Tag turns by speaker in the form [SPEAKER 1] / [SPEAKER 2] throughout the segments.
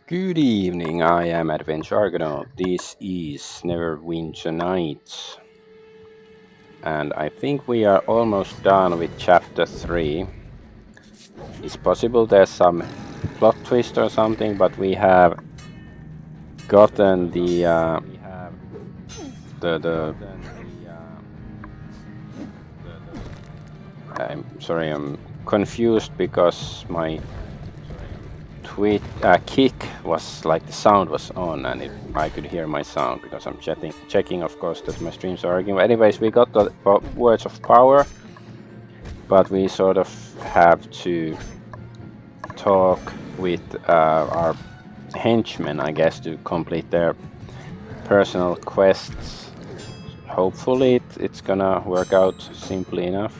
[SPEAKER 1] Good evening, I am Adventure Argonaut. This is Neverwinter Nights. And I think we are almost done with chapter 3. It's possible there's some plot twist or something, but we have gotten the I'm sorry, I'm confused because my kick was like the sound was on and I could hear my sound because I'm checking of course that my streams are working. Anyways, we got the words of power, but we sort of have to talk with our henchmen, I guess, to complete their personal quests. Hopefully it's gonna work out simply enough.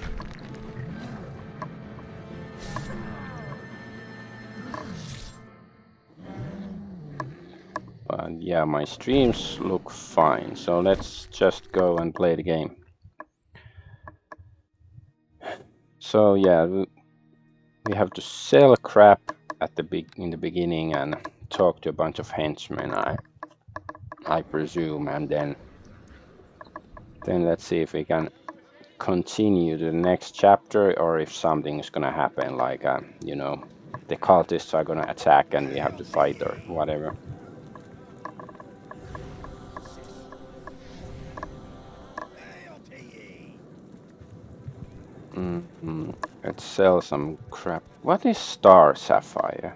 [SPEAKER 1] But yeah, my streams look fine, so let's just go and play the game. So yeah, we have to sell crap at in the beginning and talk to a bunch of henchmen, I presume, and then let's see if we can continue to the next chapter or if something is gonna happen, like you know, the cultists are gonna attack and we have to fight or whatever. Let's sell some crap. What is Star Sapphire?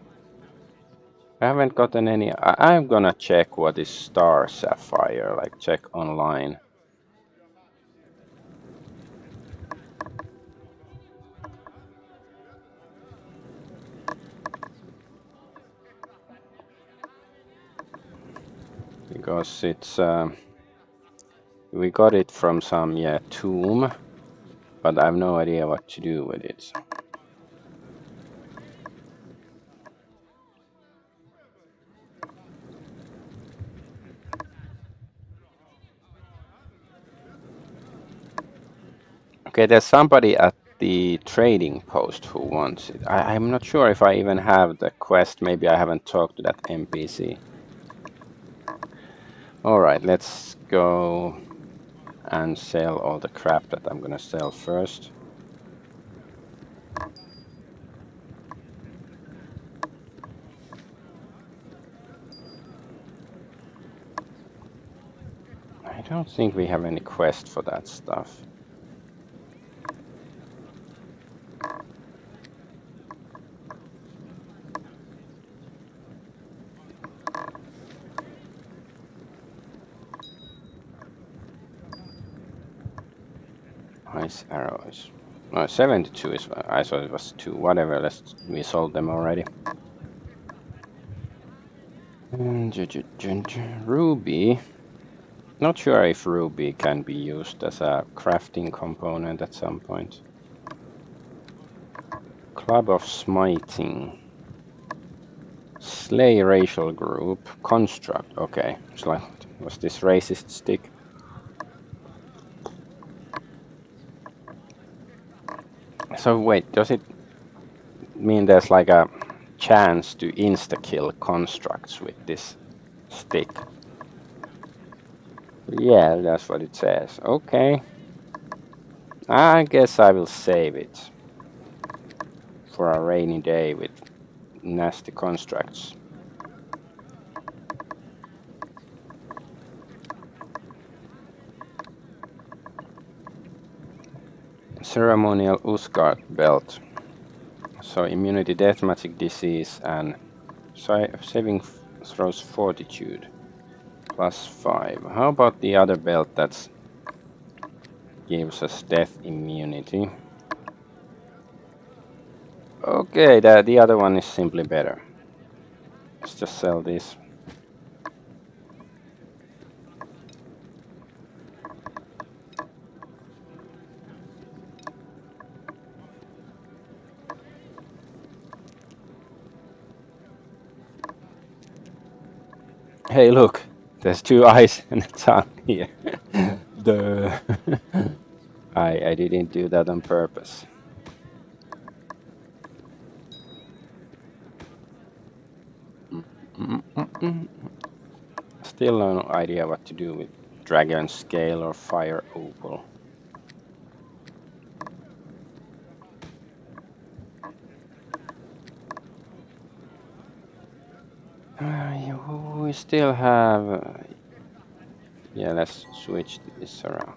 [SPEAKER 1] I haven't gotten any. I'm gonna check what is Star Sapphire, like check online. Because it's we got it from some tomb, but I have no idea what to do with it. Okay, there's somebody at the trading post who wants it. I'm not sure if I even have the quest. Maybe I haven't talked to that NPC. Alright, let's go and sell all the crap that I'm gonna sell first. I don't think we have any quest for that stuff. Ice arrows. No, 72 is. I thought it was 2. Whatever, we sold them already. Ruby. Not sure if ruby can be used as a crafting component at some point. Club of Smiting. Slay racial group. Construct. Okay. It's like, was this racist stick? So wait, does it mean there's like a chance to insta-kill constructs with this stick? Yeah, that's what it says. Okay. I guess I will save it for a rainy day with nasty constructs. Ceremonial Usgard belt. So immunity, death, magic, disease, and saving throws fortitude. +5. How about the other belt that gives us death immunity? Okay, the other one is simply better. Let's just sell this. Hey, look, there's 2 eyes and a tongue here. Duh. I didn't do that on purpose. Still no idea what to do with dragon scale or fire opal. We still have. Yeah, let's switch this around.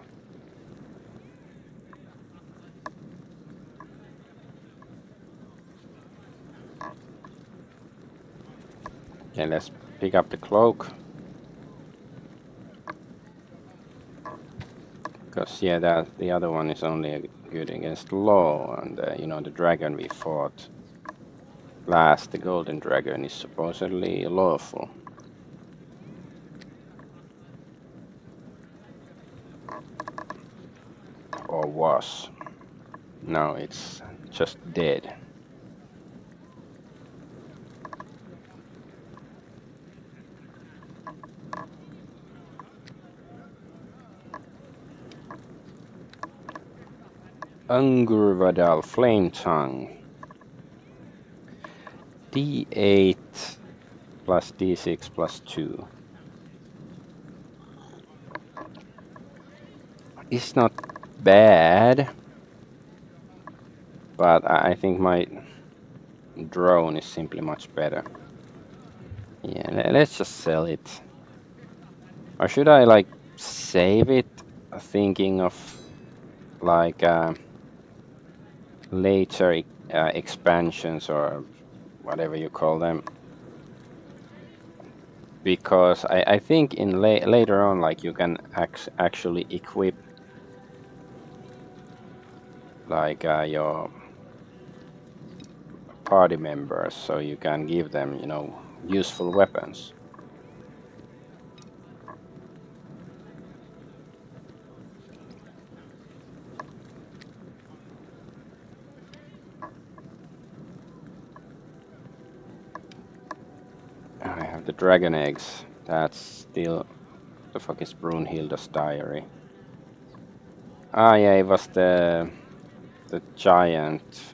[SPEAKER 1] Okay, let's pick up the cloak. Because yeah, that the other one is only good against law, and you know the dragon we fought last, the golden dragon, is supposedly lawful. Or was. Now it's just dead. Angurvadal Flame Tongue. D8 plus D6 plus 2. It's not bad, but I think my drone is simply much better. Yeah, let's just sell it. Or should I like save it, thinking of like later expansions or whatever you call them? Because I think in later on, like you can actually equip like your party members, so you can give them, you know, useful weapons. I have the dragon eggs. That's still the fuck is Brunhilda's diary. Ah, yeah, it was the giant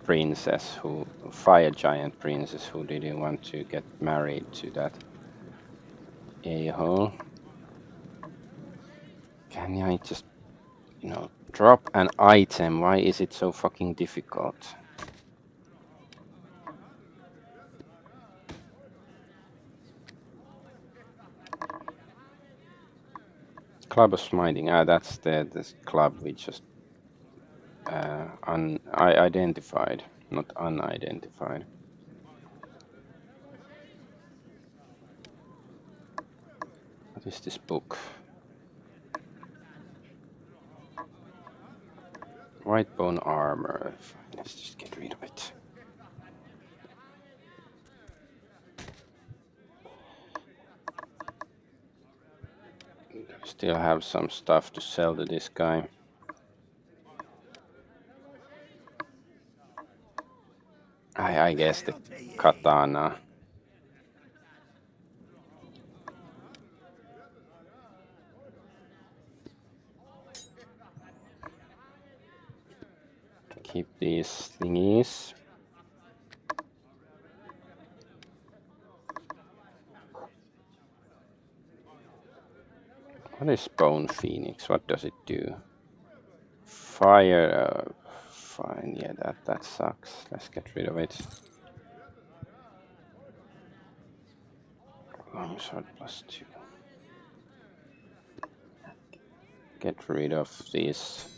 [SPEAKER 1] princess who fire giant princess who didn't want to get married to that a-hole. Can I just, you know, drop an item? Why is it so fucking difficult? Club of Smiting. Ah, that's the club we just identified, not unidentified. What is this book? White bone armor. Let's just get rid of it. Still have some stuff to sell to this guy. I guess the katana. Keep these thingies. What is Bone Phoenix? What does it do? Fire. Fine, yeah, that sucks. Let's get rid of it. Longsword +2. Get rid of these.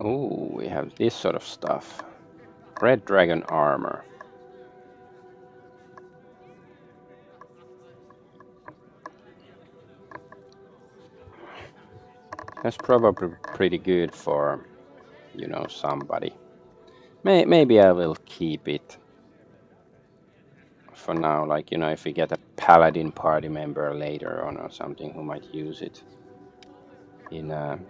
[SPEAKER 1] Oh, we have this sort of stuff. Red dragon armor. That's probably pretty good for, you know, somebody. Maybe I will keep it for now. Like, you know, if we get a paladin party member later on or something who might use it in a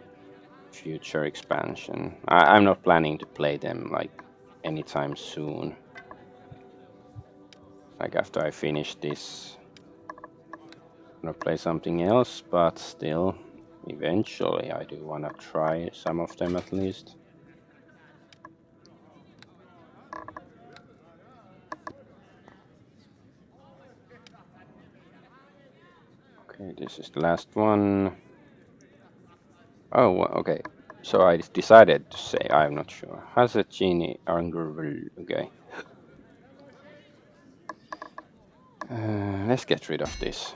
[SPEAKER 1] future expansion. I'm not planning to play them like anytime soon. Like after I finish this, I'm gonna play something else, but still, eventually I do wanna try some of them at least. Okay, this is the last one. Oh, okay. So I decided to say I'm not sure. Has a genie okay. Let's get rid of this.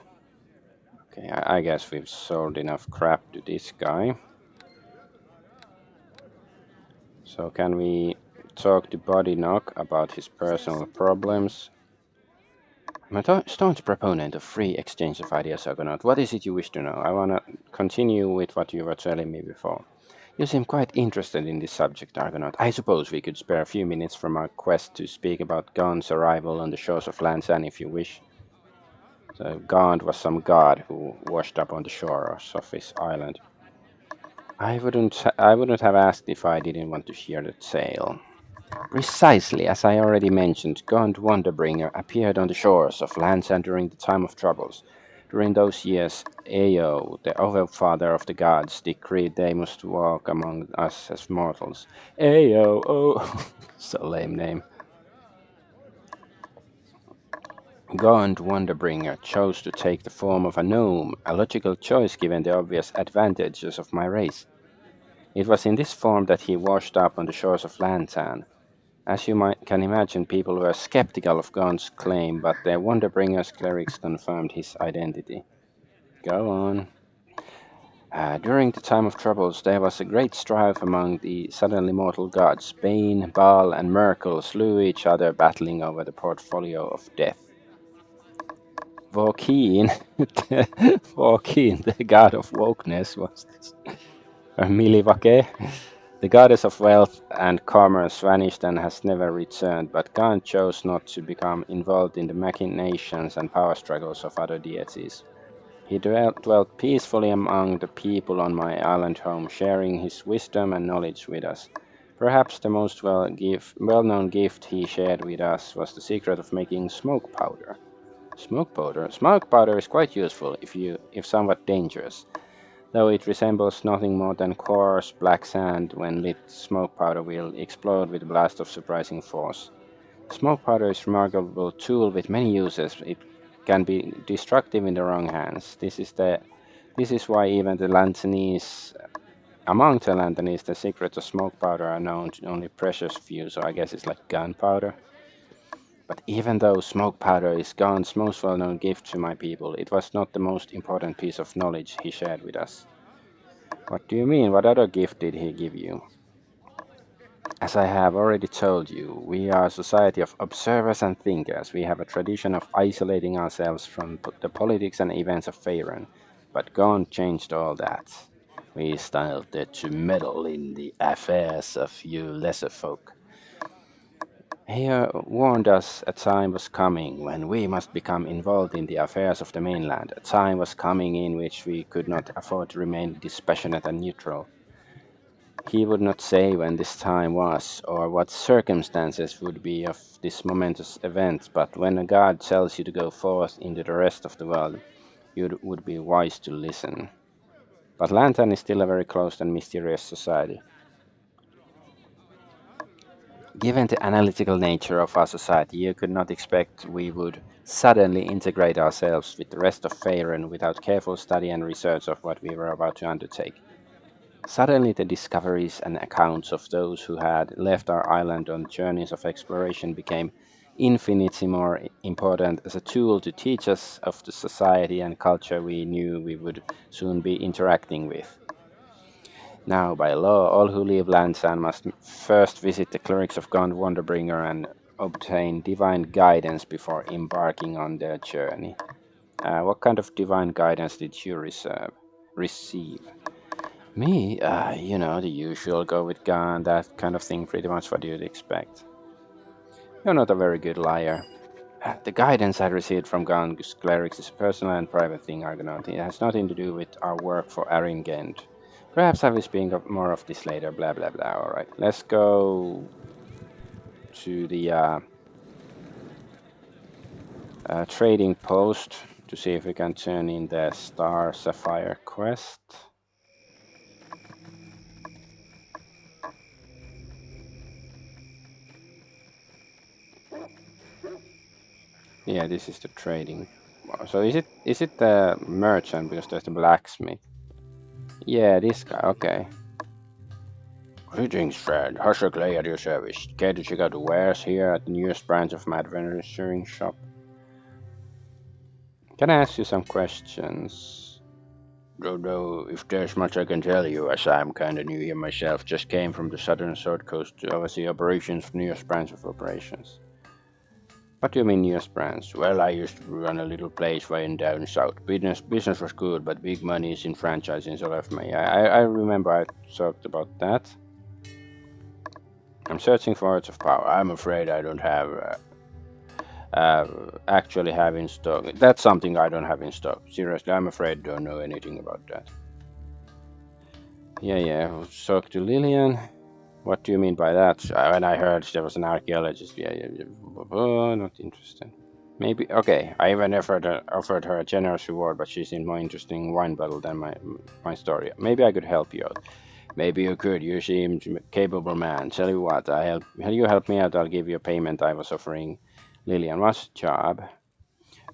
[SPEAKER 1] Okay, I guess we've sold enough crap to this guy. So can we talk to Body Knock about his personal problems? I'm a staunch proponent of free exchange of ideas, Argonaut. What is it you wish to know? I want to continue with what you were telling me before. You seem quite interested in this subject, Argonaut. I suppose we could spare a few minutes from our quest to speak about Gond's arrival on the shores of Lansan if you wish. So Gond was some god who washed up on the shores of his island. I wouldn't have asked if I didn't want to hear the tale. Precisely, as I already mentioned, Gond Wonderbringer appeared on the shores of Lansan during the time of troubles. During those years, Ao, the overfather of the gods, decreed they must walk among us as mortals. Ao, oh, so lame name. Gond Wonderbringer chose to take the form of a gnome, a logical choice given the obvious advantages of my race. It was in this form that he washed up on the shores of Lantan. As you can imagine, people were skeptical of Gond's claim, but their Wonderbringer's clerics confirmed his identity. Go on. During the time of troubles, there was a great strife among the suddenly mortal gods. Bane, Baal, and Merkel slew each other, battling over the portfolio of death. Vorkeen, Vorkeen, the god of wokeness, was this. Milivake, the goddess of wealth and commerce, vanished and has never returned, but Khan chose not to become involved in the machinations and power struggles of other deities. He dwelt peacefully among the people on my island home, sharing his wisdom and knowledge with us. Perhaps the most well-known gift he shared with us was the secret of making smoke powder. Smoke powder? Smoke powder is quite useful, if somewhat dangerous. Though it resembles nothing more than coarse black sand, when lit, smoke powder will explode with a blast of surprising force. Smoke powder is a remarkable tool with many uses. It can be destructive in the wrong hands. This is why even among the Lantanese, the secrets of smoke powder are known to only precious few. So I guess it's like gunpowder. But even though smoke powder is Gaunt's most well-known gift to my people, it was not the most important piece of knowledge he shared with us. What do you mean? What other gift did he give you? As I have already told you, we are a society of observers and thinkers. We have a tradition of isolating ourselves from the politics and events of Faerun. But Gaunt changed all that. We started to meddle in the affairs of you lesser folk. He warned us a time was coming when we must become involved in the affairs of the mainland. A time was coming in which we could not afford to remain dispassionate and neutral. He would not say when this time was, or what circumstances would be of this momentous event, but when a god tells you to go forth into the rest of the world, you would be wise to listen. But Lantern is still a very closed and mysterious society. Given the analytical nature of our society, you could not expect we would suddenly integrate ourselves with the rest of Faerun without careful study and research of what we were about to undertake. Suddenly, the discoveries and accounts of those who had left our island on journeys of exploration became infinitely more important as a tool to teach us of the society and culture we knew we would soon be interacting with. Now, by law, all who leave Lansan must first visit the clerics of Gond Wonderbringer and obtain divine guidance before embarking on their journey. What kind of divine guidance did you receive? Me? The usual go with gun, that kind of thing, pretty much what you'd expect. You're not a very good liar. The guidance I received from Gang's clerics is a personal and private thing, Argonaut. It has nothing to do with our work for Aringend. Perhaps I will speak more of this later, blah blah blah. Alright, let's go to the trading post to see if we can turn in the Star Sapphire quest. Yeah, this is the trading. So is it the merchant because there's the blacksmith? Yeah, this guy. Okay. Greetings, friend. How's your clay at your service? Care to check out the wares here at the newest branch of my adventuring shop? Can I ask you some questions? Don't know if there's much I can tell you, as I'm kinda new here myself. Just came from the southern Sword Coast to oversee operations for newest branch of operations. What do you mean newest branch? Well, I used to run a little place way in down south. Business was good, but big money is in franchising, so left me. I remember I talked about that. I'm searching for words of power. I'm afraid I don't have actually have in stock. That's something I don't have in stock. Seriously, I'm afraid I don't know anything about that. Yeah. Talk to Lillian. What do you mean by that? When I heard there was an archaeologist, not interested. Maybe, okay, I even offered her a generous reward, but she seemed more interested in wine bottle than my story. Maybe I could help you out. Maybe you could. You seem a capable man. Tell you what, you help me out, I'll give you a payment I was offering Lillian. What's the job?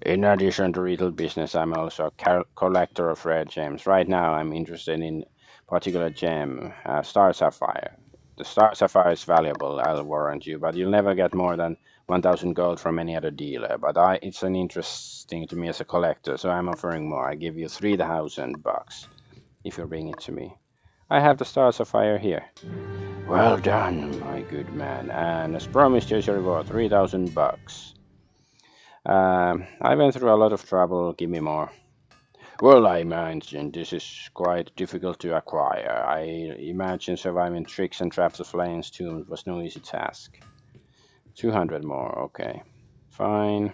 [SPEAKER 1] In addition to retail business, I'm also a collector of rare gems. Right now, I'm interested in particular gem, Star Sapphire. The Star Sapphire is valuable, I'll warrant you, but you'll never get more than 1,000 gold from any other dealer. But it's an interesting to me as a collector, so I'm offering more. I give you 3,000 bucks if you bring it to me. I have the Star Sapphire here. Well done, my good man. And as promised, here's your reward, 3,000 bucks. I went through a lot of trouble. Give me more. Well, I imagine this is quite difficult to acquire. I imagine surviving tricks and traps of Flame's tomb was no easy task. 200 more, okay. Fine.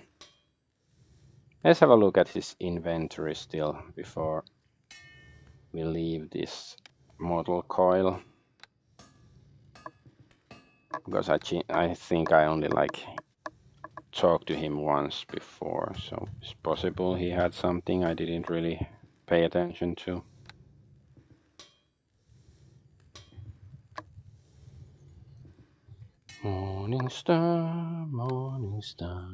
[SPEAKER 1] Let's have a look at his inventory still before we leave this mortal coil. Because I think I only talked to him once before, so it's possible he had something I didn't really pay attention to. Morning star, morning star.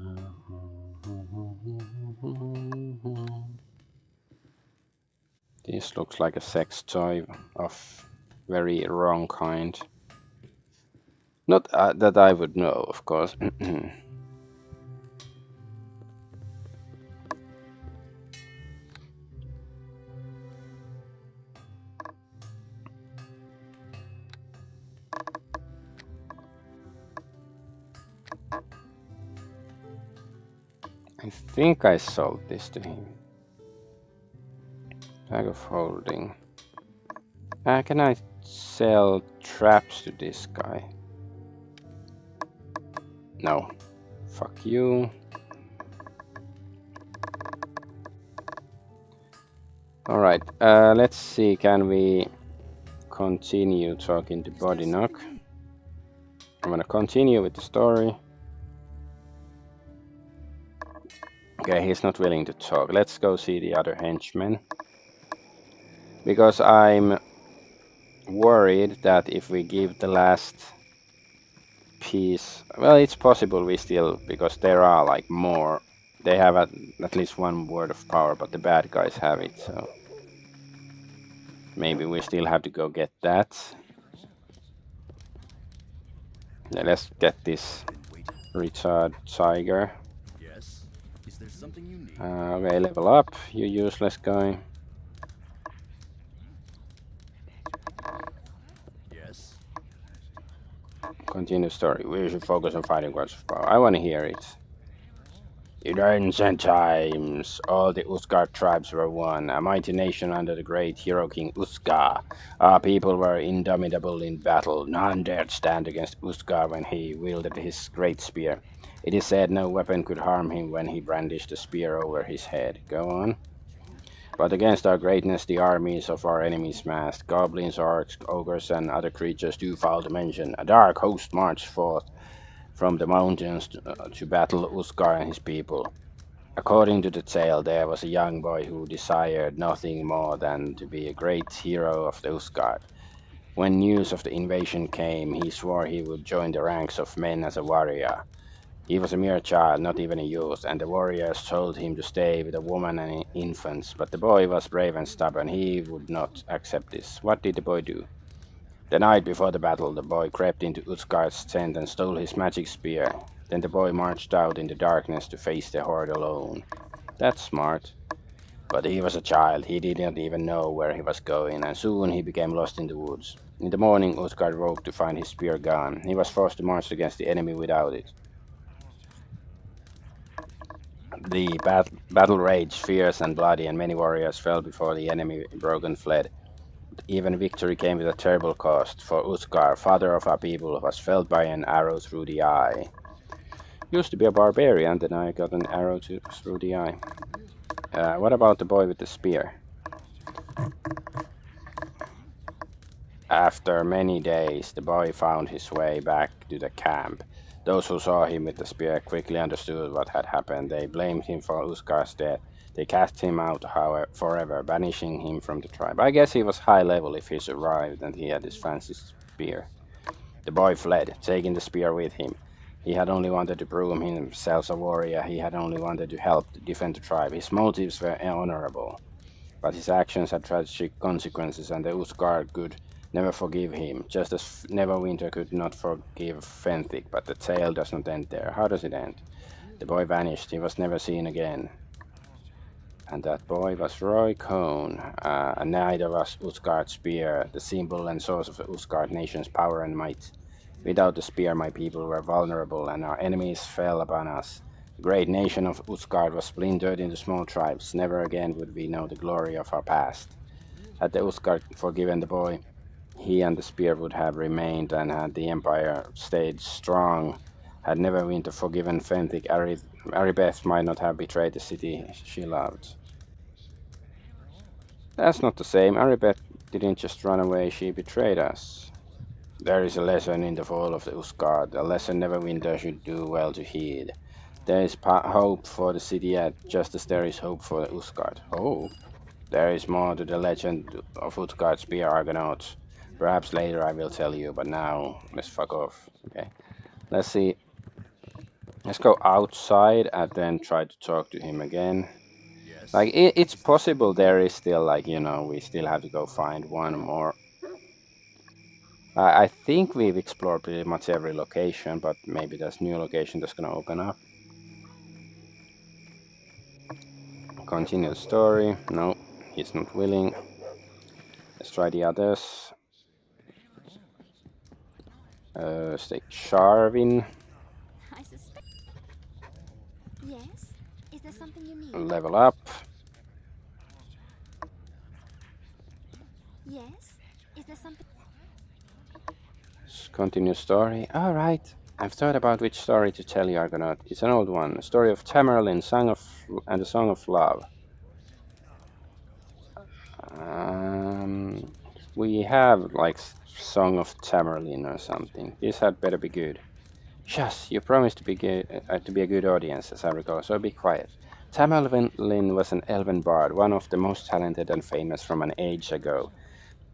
[SPEAKER 1] This looks like a sex toy of very wrong kind. Not that I would know, of course. I think I sold this to him. Bag of holding. Can I sell traps to this guy? No. Fuck you. Alright, let's see, can we continue talking to Body Knock? I'm gonna continue with the story. Okay, he's not willing to talk. Let's go see the other henchmen. Because I'm worried that if we give the last piece... Well, it's possible we still... Because there are like more... They have at least one word of power, but the bad guys have it, so... Maybe we still have to go get that. Yeah, let's get this retard tiger.
[SPEAKER 2] Yes. Is there something you need?
[SPEAKER 1] Okay, level up, you useless guy.
[SPEAKER 2] Yes.
[SPEAKER 1] Continue story. We should focus on fighting gods of power. I want to hear it. In ancient times, all the Uskar tribes were one, a mighty nation under the great hero king Uskar. Our people were indomitable in battle. None dared stand against Uskar when he wielded his great spear. It is said no weapon could harm him when he brandished a spear over his head. Go on. But against our greatness the armies of our enemies massed. Goblins, orcs, ogres, and other creatures too foul to mention. A dark host marched forth from the mountains to battle Uskar and his people. According to the tale, there was a young boy who desired nothing more than to be a great hero of the Usgard. When news of the invasion came, he swore he would join the ranks of men as a warrior. He was a mere child, not even a youth, and the warriors told him to stay with the women and infants. But the boy was brave and stubborn. He would not accept this. What did the boy do? The night before the battle, the boy crept into Utgard's tent and stole his magic spear. Then the boy marched out in the darkness to face the horde alone. That's smart. But he was a child. He did not even know where he was going, and soon he became lost in the woods. In the morning, Utgard woke to find his spear gone. He was forced to march against the enemy without it. The battle raged fierce and bloody, and many warriors fell before the enemy broke and fled. Even victory came with a terrible cost, for Uthgar, father of our people, was felled by an arrow through the eye. Used to be a barbarian, then I got an arrow through the eye. What about the boy with the spear? After many days, the boy found his way back to the camp. Those who saw him with the spear quickly understood what had happened. They blamed him for Uskar's death. They cast him out forever, banishing him from the tribe. I guess he was high level if he survived and he had his fancy spear. The boy fled, taking the spear with him. He had only wanted to prove himself a warrior. He had only wanted to help defend the tribe. His motives were honorable. But his actions had tragic consequences, and the Uthgar could never forgive him, just as Neverwinter could not forgive Fenthic. But the tale does not end there. How does it end? The boy vanished. He was never seen again. And that boy was Roy Cohn, a knight of Uthgard's spear, the symbol and source of the Uthgard nation's power and might. Without the spear, my people were vulnerable, and our enemies fell upon us. The great nation of Uthgard was splintered into small tribes. Never again would we know the glory of our past. Had the Uthgard forgiven the boy, he and the spear would have remained, and had the empire stayed strong, had Neverwinter forgiven Fenthic, Aribeth might not have betrayed the city she loved. That's not the same. Aribeth didn't just run away, she betrayed us. There is a lesson in the fall of the Uthgard, a lesson Neverwinter should do well to heed. There is hope for the city yet, just as there is hope for the Uthgard. Oh, there is more to the legend of Uthgard's spear Argonaut. Perhaps later I will tell you, but now let's fuck off. Okay, let's see. Let's go outside and then try to talk to him again.
[SPEAKER 2] Yes?
[SPEAKER 1] Like, it's
[SPEAKER 2] Is there
[SPEAKER 1] possible
[SPEAKER 2] something you
[SPEAKER 1] there is
[SPEAKER 2] need?
[SPEAKER 1] still, like, we still have to go find one more. I think we've explored pretty much every location, but maybe there's new location that's gonna open up. Continue the story. No, he's not willing. Let's try the others. Stay Sharvin.
[SPEAKER 3] I suspect. Yes? Is there something you need?
[SPEAKER 1] Level up.
[SPEAKER 3] Yes? Is there something?
[SPEAKER 1] Continue story. Alright. I've thought about which story to tell you, Argonaut. It's an old one. A story of Tamerlane, and the Song of Love. Um, we have like Song of Tamerlane or something. This had better be good. Shush! You promised to be a good audience, as I recall. So be quiet. Tamerlane was an elven bard, one of the most talented and famous from an age ago.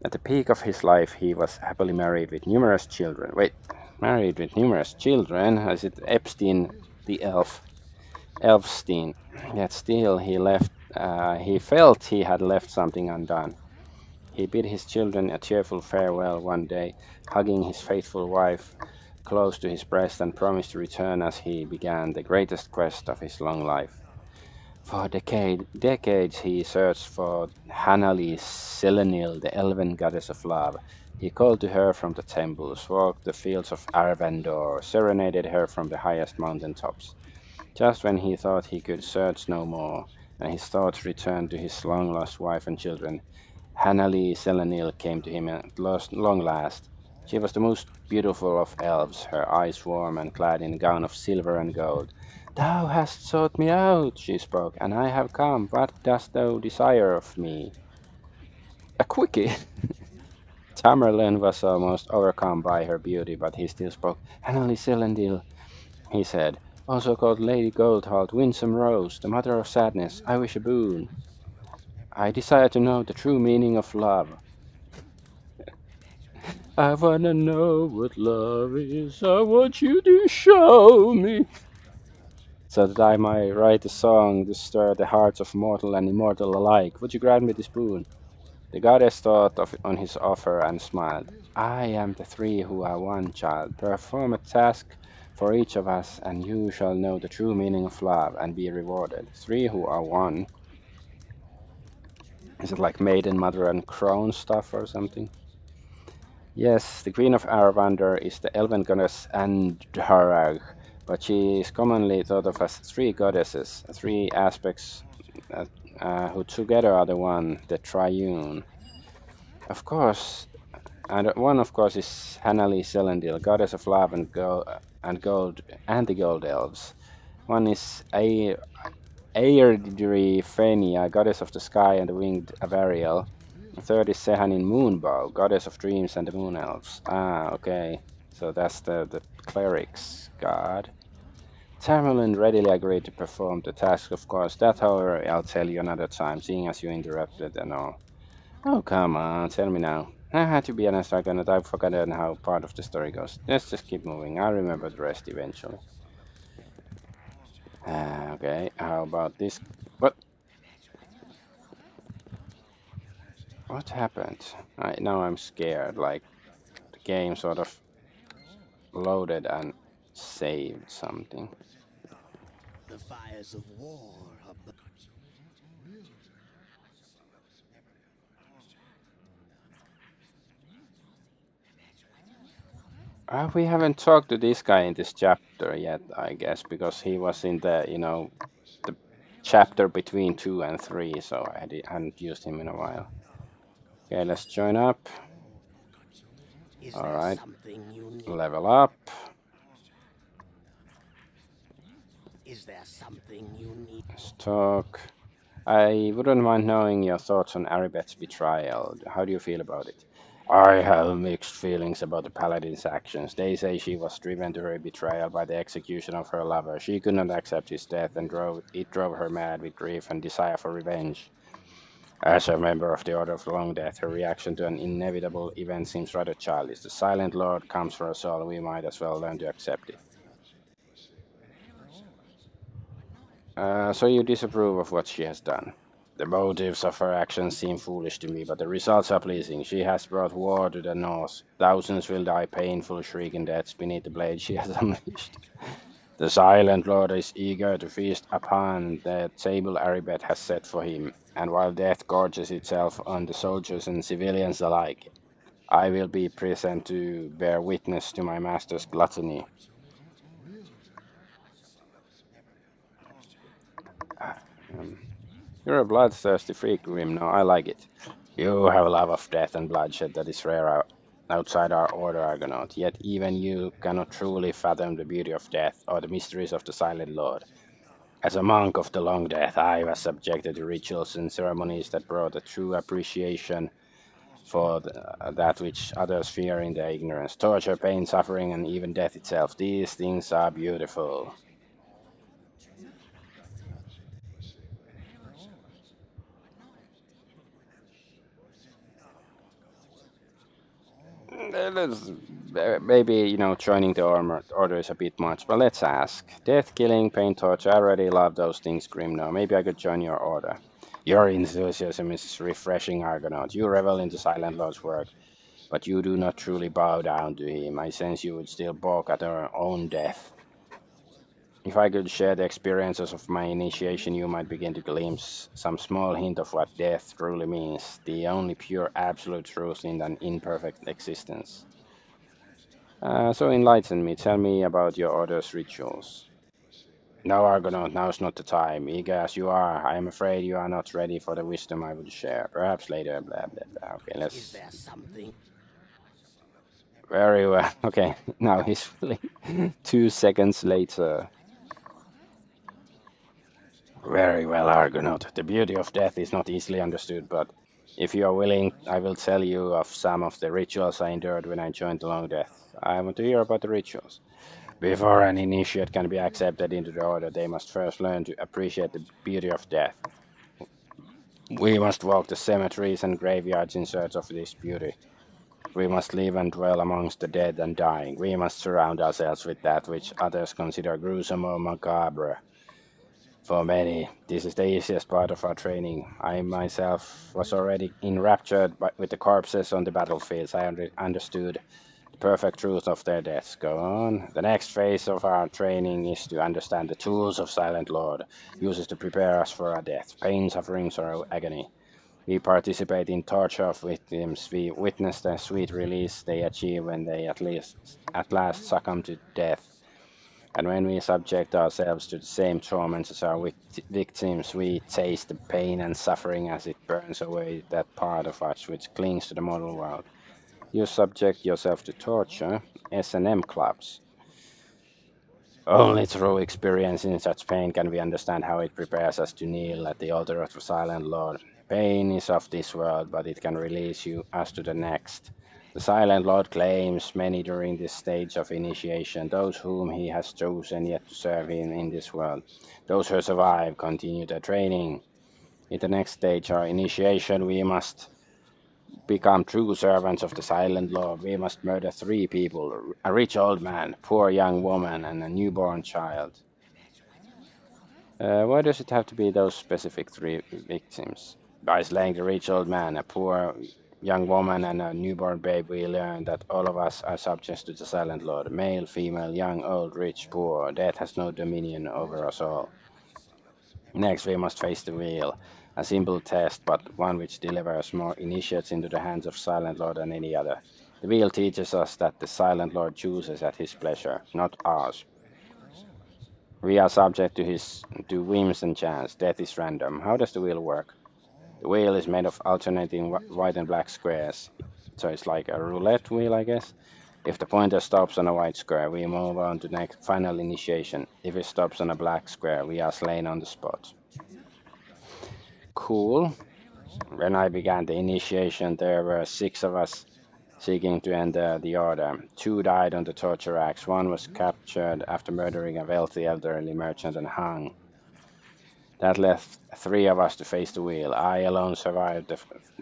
[SPEAKER 1] At the peak of his life, he was happily married with numerous children. Wait, married with numerous children? Is it Epstein the elf? Elfstein. Yet still, he left. He felt he had left something undone. He bid his children a cheerful farewell one day, hugging his faithful wife close to his breast, and promised to return as he began the greatest quest of his long life. For decades he searched for Hanali Selenil, the elven goddess of love. He called to her from the temples, walked the fields of Arvandor, serenaded her from the highest mountain tops. Just when he thought he could search no more, and his thoughts returned to his long-lost wife and children, Hanali Selenil came to him at long last. She was the most beautiful of elves, her eyes warm and clad in a gown of silver and gold. "Thou hast sought me out," she spoke, "and I have come. What dost thou desire of me?" A quickie! Tamerlane was almost overcome by her beauty, but he still spoke. "Hanali Selenil," he said. Also called Lady Goldheart, Winsome Rose, the Mother of Sadness, I wish a boon. I desire to know the true meaning of love. I wanna know what love is. I want you to show me. So that I might write a song to stir the hearts of mortal and immortal alike. Would you grant me this boon? The goddess thought on his offer and smiled. I am the three who are one, child. Perform a task for each of us, and you shall know the true meaning of love and be rewarded. Three who are one. Is it like maiden, mother, and crone stuff or something? Yes, the Queen of Aravander is the elven goddess Andharag, but she is commonly thought of as three goddesses, three aspects uh, who together are the one, the triune. Of course, and one, of course, is Hanali Selendil, goddess of love and gold, and the gold elves. One is Airdrie Fenia, goddess of the sky and the winged Avariel. The third is Sehanin Moonbow, goddess of dreams and the moon elves. Ah, okay. So that's the cleric's god. Tamerlane readily agreed to perform the task, of course. That, however, I'll tell you another time, seeing as you interrupted and all. Oh, come on, tell me now. I had to be honest, Argonaut. I've forgotten how part of the story goes. Let's just keep moving. I'll remember the rest eventually. Okay, how about this? What? What happened? Now I'm scared. Like the game sort of loaded and saved something.
[SPEAKER 2] The fires of war are
[SPEAKER 1] We haven't talked to this guy in this chapter yet, I guess, because he was in the chapter between 2 and 3, so hadn't used him in a while. Okay, let's join up.
[SPEAKER 2] Is
[SPEAKER 1] All
[SPEAKER 2] there
[SPEAKER 1] right,
[SPEAKER 2] something you need?
[SPEAKER 1] level up.
[SPEAKER 2] Is there something you need?
[SPEAKER 1] Let's talk. I wouldn't mind knowing your thoughts on Aribet's betrayal. How do you feel about it? I have mixed feelings about the paladin's actions. They say she was driven to her betrayal by the execution of her lover. She could not accept his death and it drove her mad with grief and desire for revenge. As a member of the Order of Long Death, her reaction to an inevitable event seems rather childish. The Silent Lord comes for us all, we might as well learn to accept it. So you disapprove of what she has done? The motives of her actions seem foolish to me, but the results are pleasing. She has brought war to the north. Thousands will die painful, shrieking deaths beneath the blade she has unleashed. The Silent Lord is eager to feast upon the table Aribet has set for him, and while death gorges itself on the soldiers and civilians alike, I will be present to bear witness to my master's gluttony. Um, you're a bloodthirsty freak, Grimno. I like it. You have a love of death and bloodshed that is rare outside our order, Argonaut. Yet even you cannot truly fathom the beauty of death or the mysteries of the Silent Lord. As a monk of the Long Death, I was subjected to rituals and ceremonies that brought a true appreciation for that which others fear in their ignorance. Torture, pain, suffering, and even death itself. These things are beautiful. Maybe, joining the order is a bit much, but let's ask. Death, killing, pain, torture, I already love those things, Grimno. Maybe I could join your order. Your enthusiasm is refreshing, Argonaut. You revel in the Silent Lord's work, but you do not truly bow down to him. I sense you would still balk at your own death. If I could share the experiences of my initiation, you might begin to glimpse some small hint of what death truly means, the only pure absolute truth in an imperfect existence. So enlighten me, tell me about your order's rituals. No, Argonaut, now's not the time. Eager as you are, I am afraid you are not ready for the wisdom I would share. Perhaps later, blah, blah, blah. Okay,
[SPEAKER 2] Is
[SPEAKER 1] let's...
[SPEAKER 2] there something?
[SPEAKER 1] Very well. Okay, now he's willing. 2 seconds later. Very well, Argonaut. The beauty of death is not easily understood, but if you are willing, I will tell you of some of the rituals I endured when I joined the Long Death. I want to hear about the rituals. Before an initiate can be accepted into the order, they must first learn to appreciate the beauty of death. We must walk the cemeteries and graveyards in search of this beauty. We must live and dwell amongst the dead and dying. We must surround ourselves with that which others consider gruesome or macabre. For many, this is the easiest part of our training. I myself was already enraptured with the corpses on the battlefields. I understood the perfect truth of their deaths. Go on. The next phase of our training is to understand the tools of Silent Lord, uses to prepare us for our death, pain, sufferings, or agony. We participate in torture of victims. We witness the sweet release they achieve when they at last succumb to death. And when we subject ourselves to the same torments as our victims, we taste the pain and suffering as it burns away that part of us which clings to the model world. You subject yourself to torture, S&M clubs. Only through experiencing such pain can we understand how it prepares us to kneel at the altar of the Silent Lord. Pain is of this world, but it can release us to the next. The Silent Lord claims many during this stage of initiation, those whom he has chosen yet to serve him in this world. Those who survive continue their training. In the next stage, our initiation, we must become true servants of the Silent Lord. We must murder 3 people, a rich old man, poor young woman, and a newborn child. Why does it have to be those specific 3 victims? By slaying the rich old man, a poor young woman, and a newborn babe, we learn that all of us are subjects to the Silent Lord. Male, female, young, old, rich, poor. Death has no dominion over us all. Next, we must face the wheel. A simple test, but one which delivers more initiates into the hands of Silent Lord than any other. The wheel teaches us that the Silent Lord chooses at his pleasure, not ours. We are subject to whims and chance. Death is random. How does the wheel work? The wheel is made of alternating white and black squares. So it's like a roulette wheel, I guess. If the pointer stops on a white square, we move on to next final initiation. If it stops on a black square, we are slain on the spot. Cool. When I began the initiation, there were 6 of us seeking to enter the order. 2 died on the torture axe. 1 was captured after murdering a wealthy elderly merchant and hung. That left 3 of us to face the wheel. I alone survived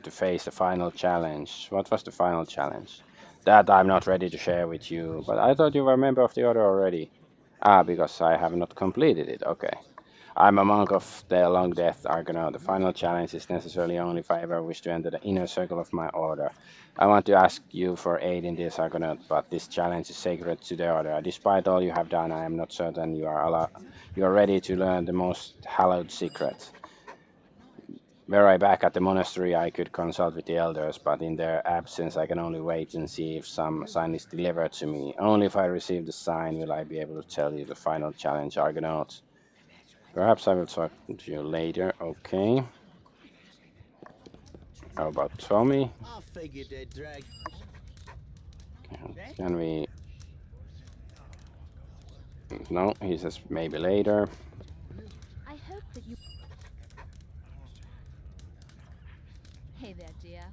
[SPEAKER 1] to face the final challenge. What was the final challenge? That I'm not ready to share with you, but I thought you were a member of the order already. Ah, because I have not completed it. Okay. I'm a monk of the Long Death Argonaut. The final challenge is necessarily only if I ever wish to enter the inner circle of my order. I want to ask you for aid in this Argonaut, but this challenge is sacred to the order. Despite all you have done, I am not certain you are ready to learn the most hallowed secret. Were I back at the monastery, I could consult with the elders, but in their absence, I can only wait and see if some sign is delivered to me. Only if I receive the sign will I be able to tell you the final challenge, Argonaut. Perhaps I will talk to you later. Okay. How about Tommy?
[SPEAKER 2] I figured they'd drag.
[SPEAKER 1] Can we... No, he says maybe later.
[SPEAKER 3] I hope that you. Hey there, dear.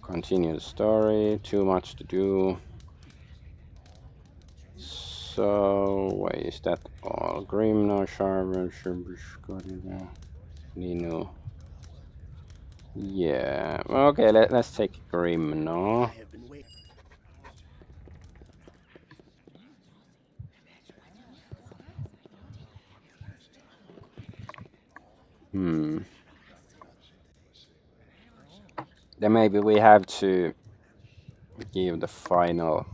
[SPEAKER 1] Continue the story. Too much to do. So, wait, is that all? Grimno, Sharver, Nino. Yeah. Okay, let's take Grimno.
[SPEAKER 2] I have been waiting.
[SPEAKER 1] Hmm. Then maybe we have to give the final.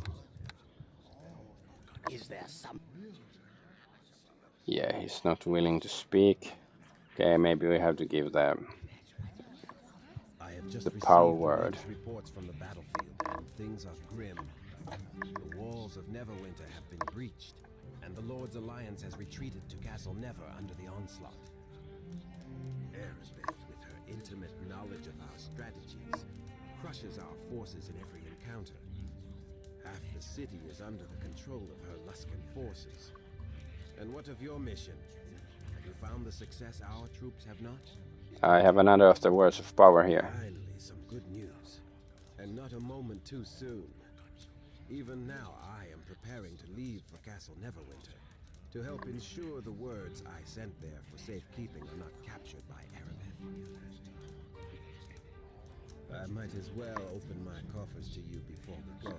[SPEAKER 2] Is there some?
[SPEAKER 1] Yeah, he's not willing to speak. Okay, maybe we have to give them
[SPEAKER 4] I have just
[SPEAKER 1] the
[SPEAKER 4] received
[SPEAKER 1] power
[SPEAKER 4] the
[SPEAKER 1] word.
[SPEAKER 4] latest reports from the battlefield, and things are grim. The walls of Neverwinter have been breached, and the Lord's alliance has retreated to Castle Never under the onslaught. Erebeth, with her intimate knowledge of our strategies, crushes our forces in every encounter. Half the city is under the control of her Luskan forces. And what of your mission? Have you found the success our troops have not?
[SPEAKER 1] I have another of the words of power here.
[SPEAKER 4] Finally, some good news. And not a moment too soon. Even now, I am preparing to leave for Castle Neverwinter to help ensure the words I sent there for safekeeping are not captured by Erebeth. I might as well open my coffers to you before we go.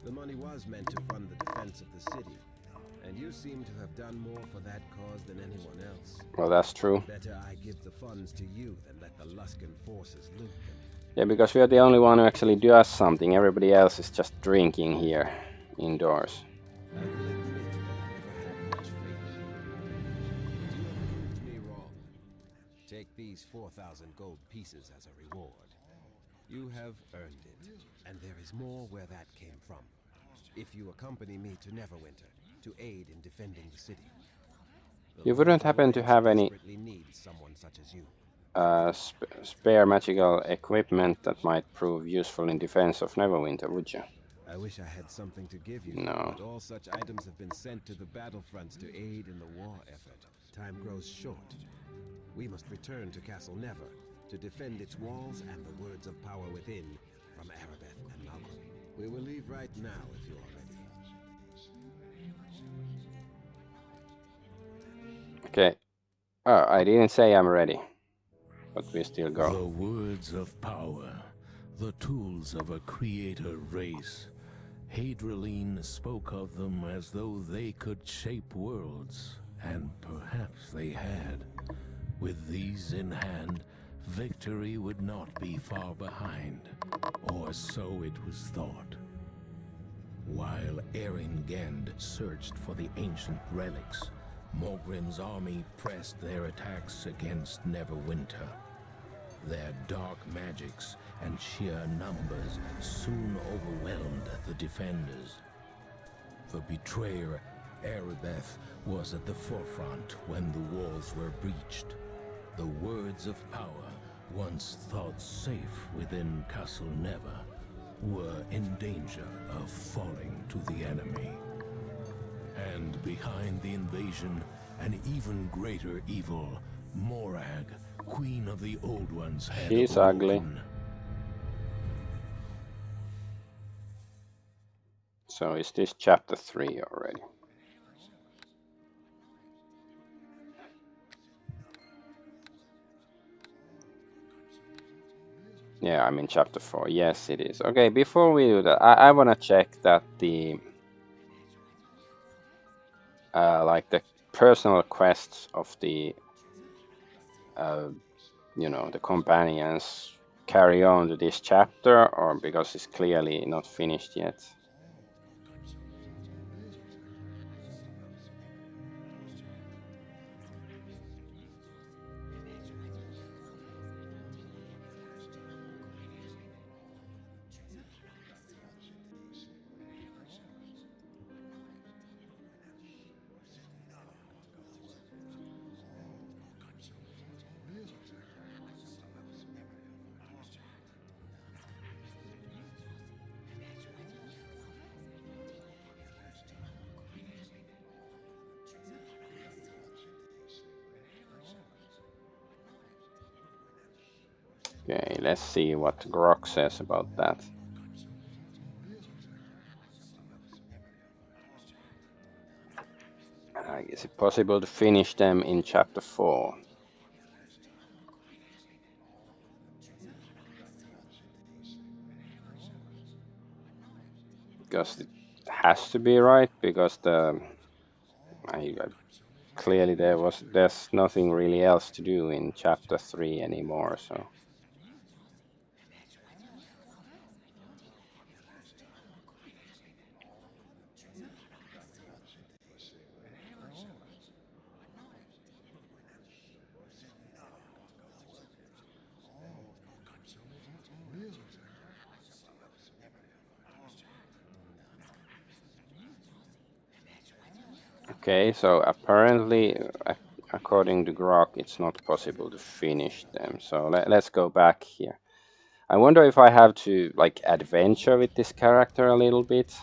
[SPEAKER 4] The money was meant to fund the defense of the city, and you seem to have done more for that cause than anyone else.
[SPEAKER 1] Well, that's true.
[SPEAKER 4] Better I give the funds to you than let the Luskan forces loot them.
[SPEAKER 1] Yeah, because we are the only one who actually does something. Everybody else is just drinking here indoors.
[SPEAKER 4] I will admit that I never had much faith in you. But you have proved me wrong. Take these 4,000 gold pieces as a reward. You have earned it, and there is more where that came from. If you accompany me to Neverwinter to aid in defending the city.
[SPEAKER 1] You wouldn't happen to have any
[SPEAKER 4] someone such as you.
[SPEAKER 1] spare magical equipment that might prove useful in defense of Neverwinter, would you?
[SPEAKER 4] I wish I had something to give you,
[SPEAKER 1] No.
[SPEAKER 4] but all such items have been sent to the battlefronts to aid in the war effort. Time grows short. We must return to Castle Never to defend its walls and the words of power within from Erebeth and Malcolm. We will leave right now if you are ready.
[SPEAKER 1] Okay. Oh, I didn't say I'm ready. But we still go.
[SPEAKER 5] The words of power, the tools of a creator race. Hadriline spoke of them as though they could shape worlds, and perhaps they had. With these in hand, victory would not be far behind, or so it was thought. While Eringend searched for the ancient relics, Morgrim's army pressed their attacks against Neverwinter. Their dark magics and sheer numbers soon overwhelmed the defenders. The betrayer, Erebeth, was at the forefront when the walls were breached. The words of power, once thought safe within Castle Never, were in danger of falling to the enemy. And behind the invasion, an even greater evil, Morag, Queen of the Old Ones, had
[SPEAKER 1] She's
[SPEAKER 5] awoken.
[SPEAKER 1] ugly. So is this chapter 3 already? Yeah, I'm in chapter 4. Yes, it is. Okay, before we do that, I want to check that the like the personal quests of the you know, the companions carry on to this chapter, or because it's clearly not finished yet. Okay, let's see what Grok says about that. Is it possible to finish them in chapter 4? Because it has to be, right, because the clearly there's nothing really else to do in chapter 3 anymore, so okay, so apparently according to Grok it's not possible to finish them, so let's go back here. I wonder if I have to like adventure with this character a little bit.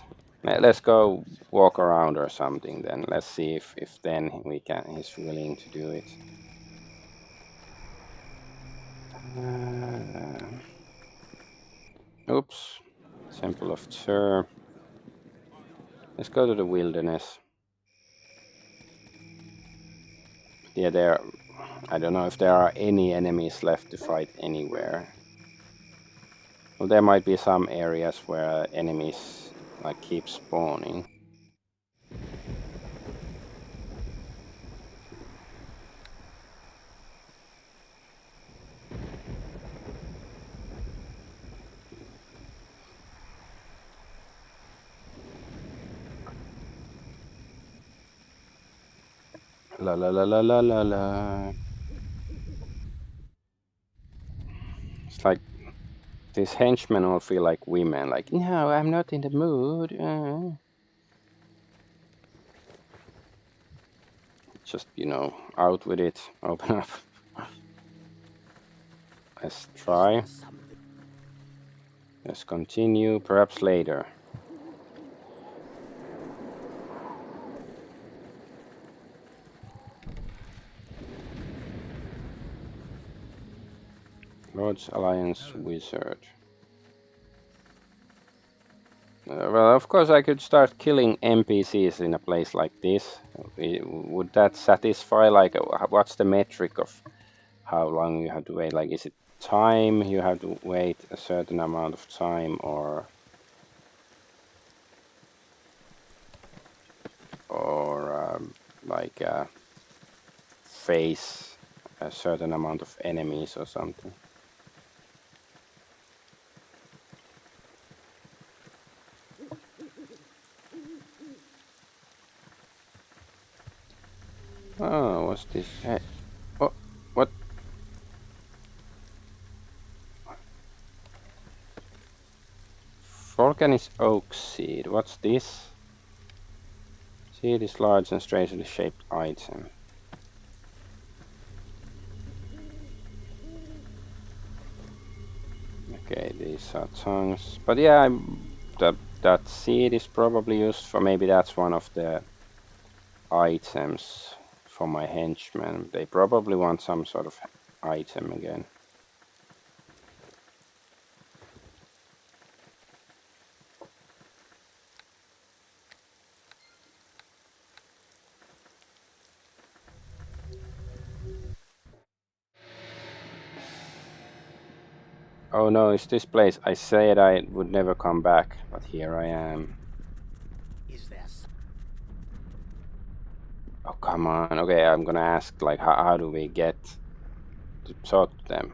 [SPEAKER 1] Let's go walk around or something then. Let's see if then he's willing to do it. Oops. Temple of Tur. Let's go to the wilderness. Yeah, I don't know if there are any enemies left to fight anywhere. Well, there might be some areas where enemies like keep spawning. La la la la la la la. It's like these henchmen all feel like women. Like, no, I'm not in the mood. Just, you know, out with it. Open up. Let's try. Let's continue. Perhaps later. Lord's Alliance Wizard. Well, of course, I could start killing NPCs in a place like this. Would that satisfy? Like, what's the metric of how long you have to wait? Like, is it time you have to wait a certain amount of time, or like face a certain amount of enemies or something? Oh, what's this? Hey, oh, what? Volcanis oak seed. What's this? Seed is large and strangely shaped item. Okay, these are tongues. But yeah, that seed is probably used for, maybe that's one of the items for my henchmen. They probably want some sort of item again. Oh no, it's this place. I said I would never come back, but here I am.
[SPEAKER 2] Is there
[SPEAKER 1] Oh, come on. Okay, I'm gonna ask, like, how do we get to talk to them?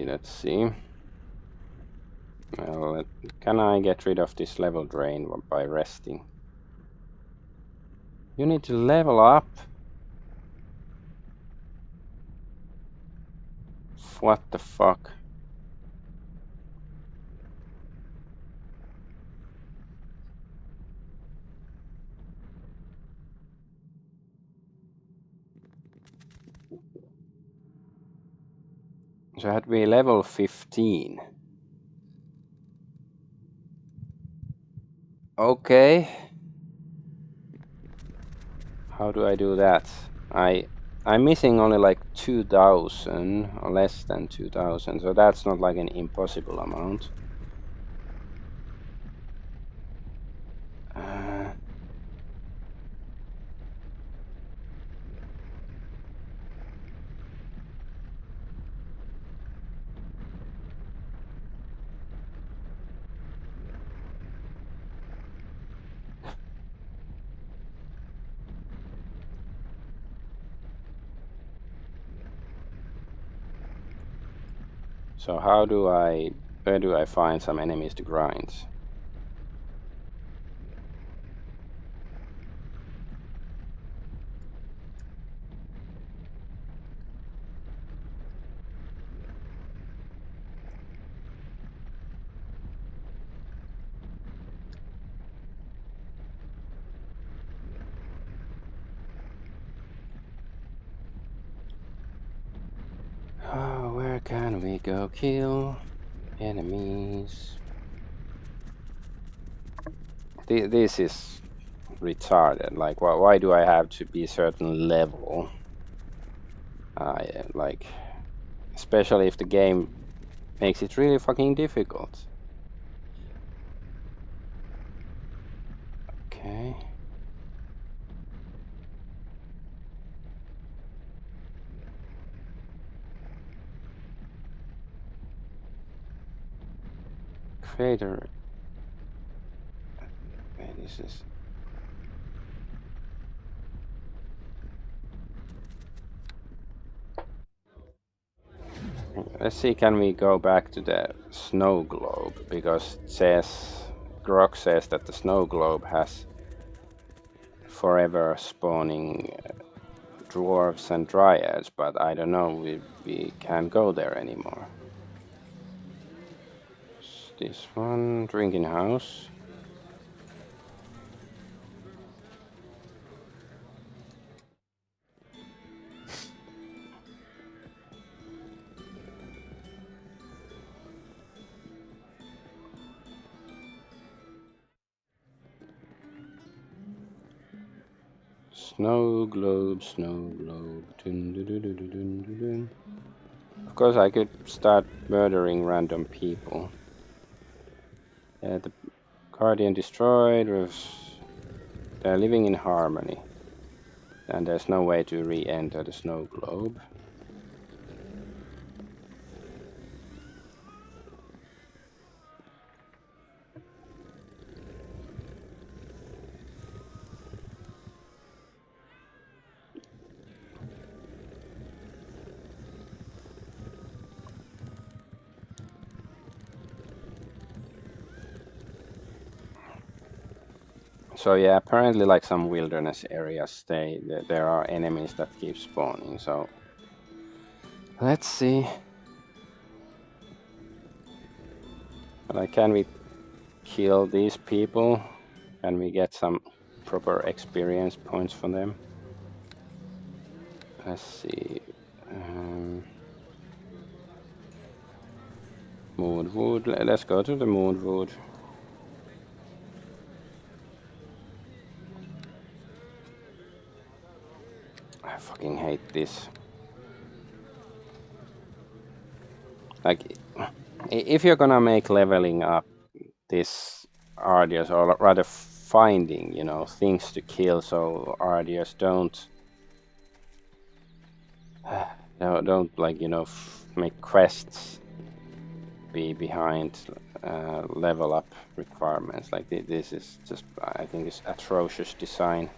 [SPEAKER 1] Let's see. Well, can I get rid of this level drain by resting? You need to level up? What the fuck? So I had to be level 15. Okay. How do I do that? I'm missing only like 2,000 or less than 2,000, so that's not like an impossible amount. So where do I find some enemies to grind? Can we go kill enemies? This is retarded. Like, why do I have to be certain level? Like, especially if the game makes it really fucking difficult. Okay. Creator. Okay, this is. Let's see, can we go back to the snow globe? Because it says, Grok says that the snow globe has forever spawning dwarves and dryads, but I don't know, we can't go there anymore. This one, drinking house. Snow globe, snow globe. Dun, dun, dun, dun, dun, dun, dun. Of course, I could start murdering random people. The Guardian destroyed. They're living in harmony. And there's no way to re-enter the snow globe. So yeah, apparently like some wilderness areas, there are enemies that keep spawning, so let's see. But like, can we kill these people? Can we get some proper experience points for them? Let's see. Moonwood, let's go to the Moonwood. I fucking hate this. Like, if you're gonna make leveling up this arduous, or rather finding, you know, things to kill so arduous, don't like, you know, make quests be behind level up requirements. Like this is just, I think it's atrocious design.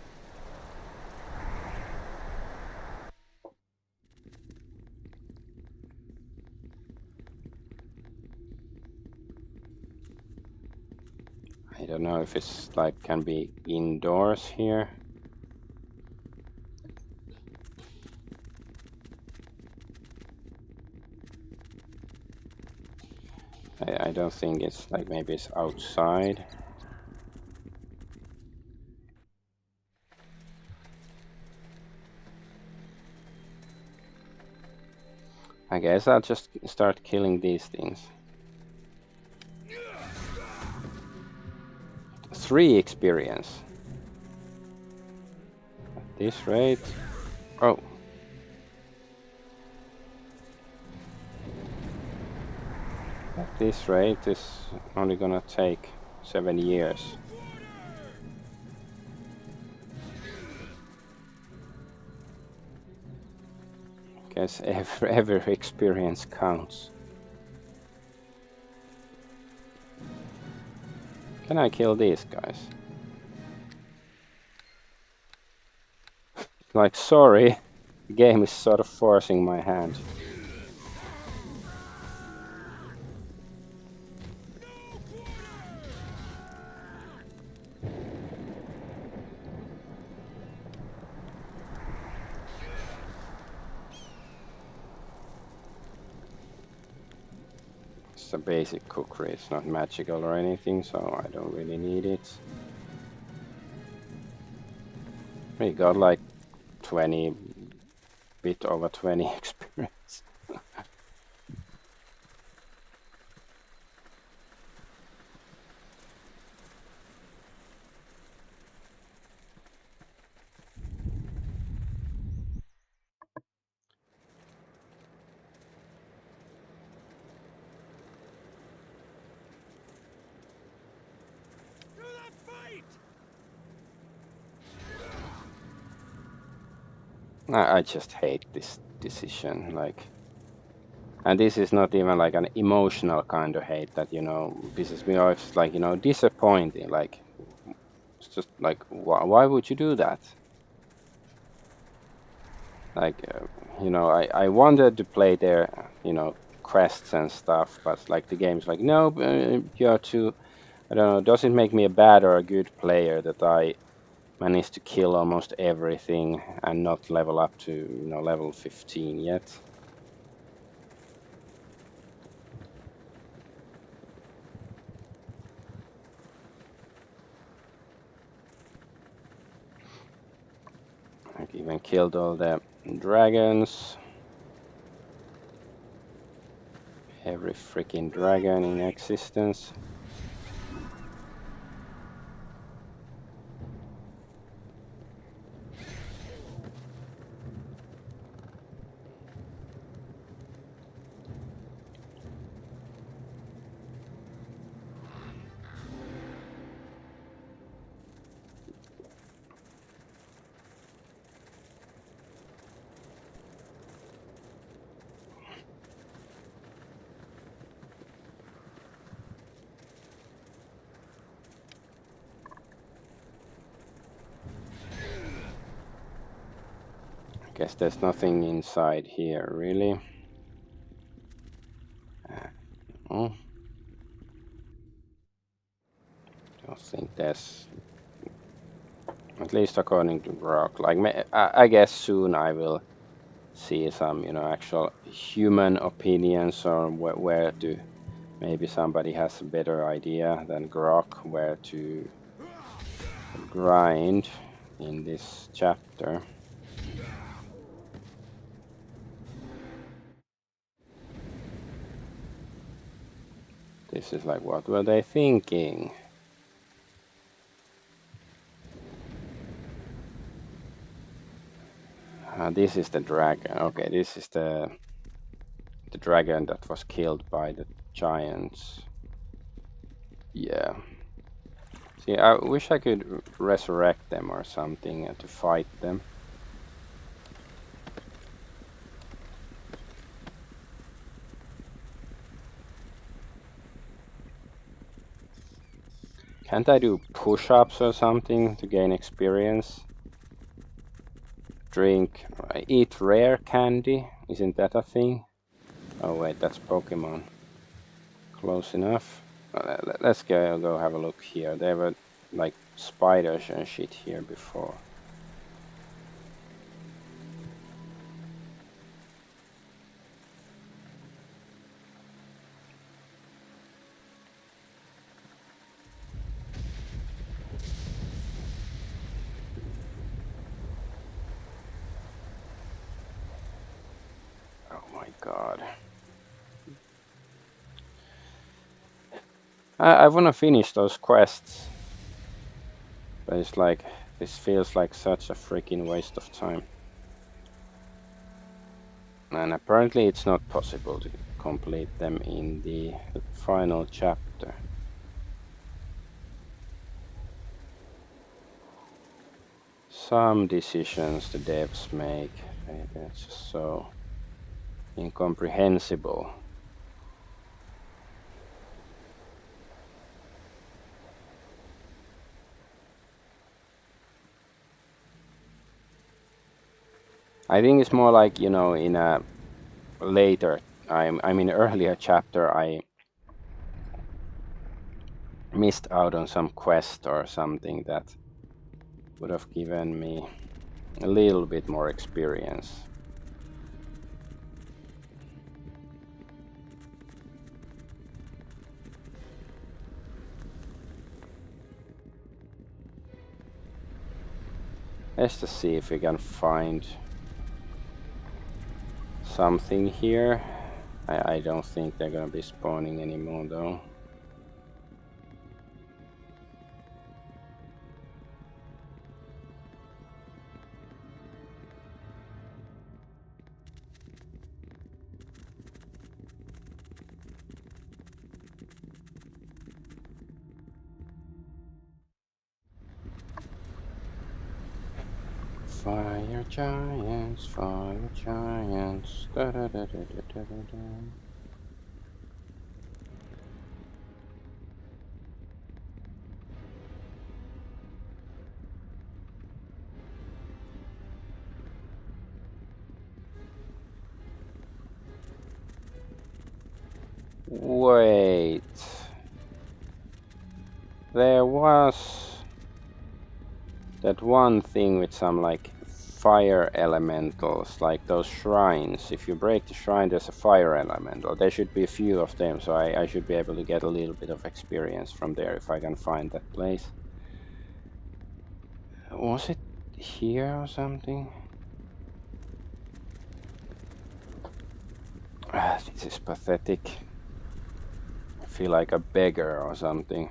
[SPEAKER 1] I don't know if it's like can be indoors here. I don't think it's like, maybe it's outside. I guess I'll just start killing these things. 3 experience. At this rate. Oh. At this rate, it's only gonna take 7 years. Guess every experience counts. Can I kill these guys? Like, sorry, the game is sort of forcing my hand. It's a basic cookery, it's not magical or anything, so I don't really need it. We got like 20, bit over 20 experience. I just hate this decision. Like, and this is not even like an emotional kind of hate that, you know, pisses me off. It's like, you know, disappointing. Like, it's just like, why would you do that? Like, you know, I wanted to play their, you know, quests and stuff, but like the game's like, no, you're too, I don't know, does it make me a bad or a good player that I managed to kill almost everything and not level up to, you know, level 15 yet? I even killed all the dragons. Every freaking dragon in existence. Guess there's nothing inside here, really. Oh. Don't think there's, at least according to Rock. Like, I guess soon I will see some, you know, actual human opinions on where to. Maybe somebody has a better idea than Grok where to grind in this chapter. This is like, what were they thinking? This is the dragon. Okay, this is the dragon that was killed by the giants. Yeah. See, I wish I could resurrect them or something to fight them. Can't I do push-ups or something to gain experience? Drink, eat rare candy? Isn't that a thing? Oh wait, that's Pokemon. Close enough. Let's go have a look here. There were like spiders and shit here before. Oh my god. I want to finish those quests. But it's like, this feels like such a freaking waste of time. And apparently it's not possible to complete them in the final chapter. Some decisions the devs make, they're just so incomprehensible. I think it's more like, you know, in a later, I mean earlier chapter, I missed out on some quest or something that would have given me a little bit more experience. Let's just see if we can find something here. I don't think they're gonna be spawning anymore though. Fire giants, fire giants. Da, da, da, da, da, da, da, da. Wait. There was that one thing with some like fire elementals, like those shrines. If you break the shrine, there's a fire elemental. There should be a few of them, so I should be able to get a little bit of experience from there if I can find that place. Was it here or something? Ah, this is pathetic. I feel like a beggar or something.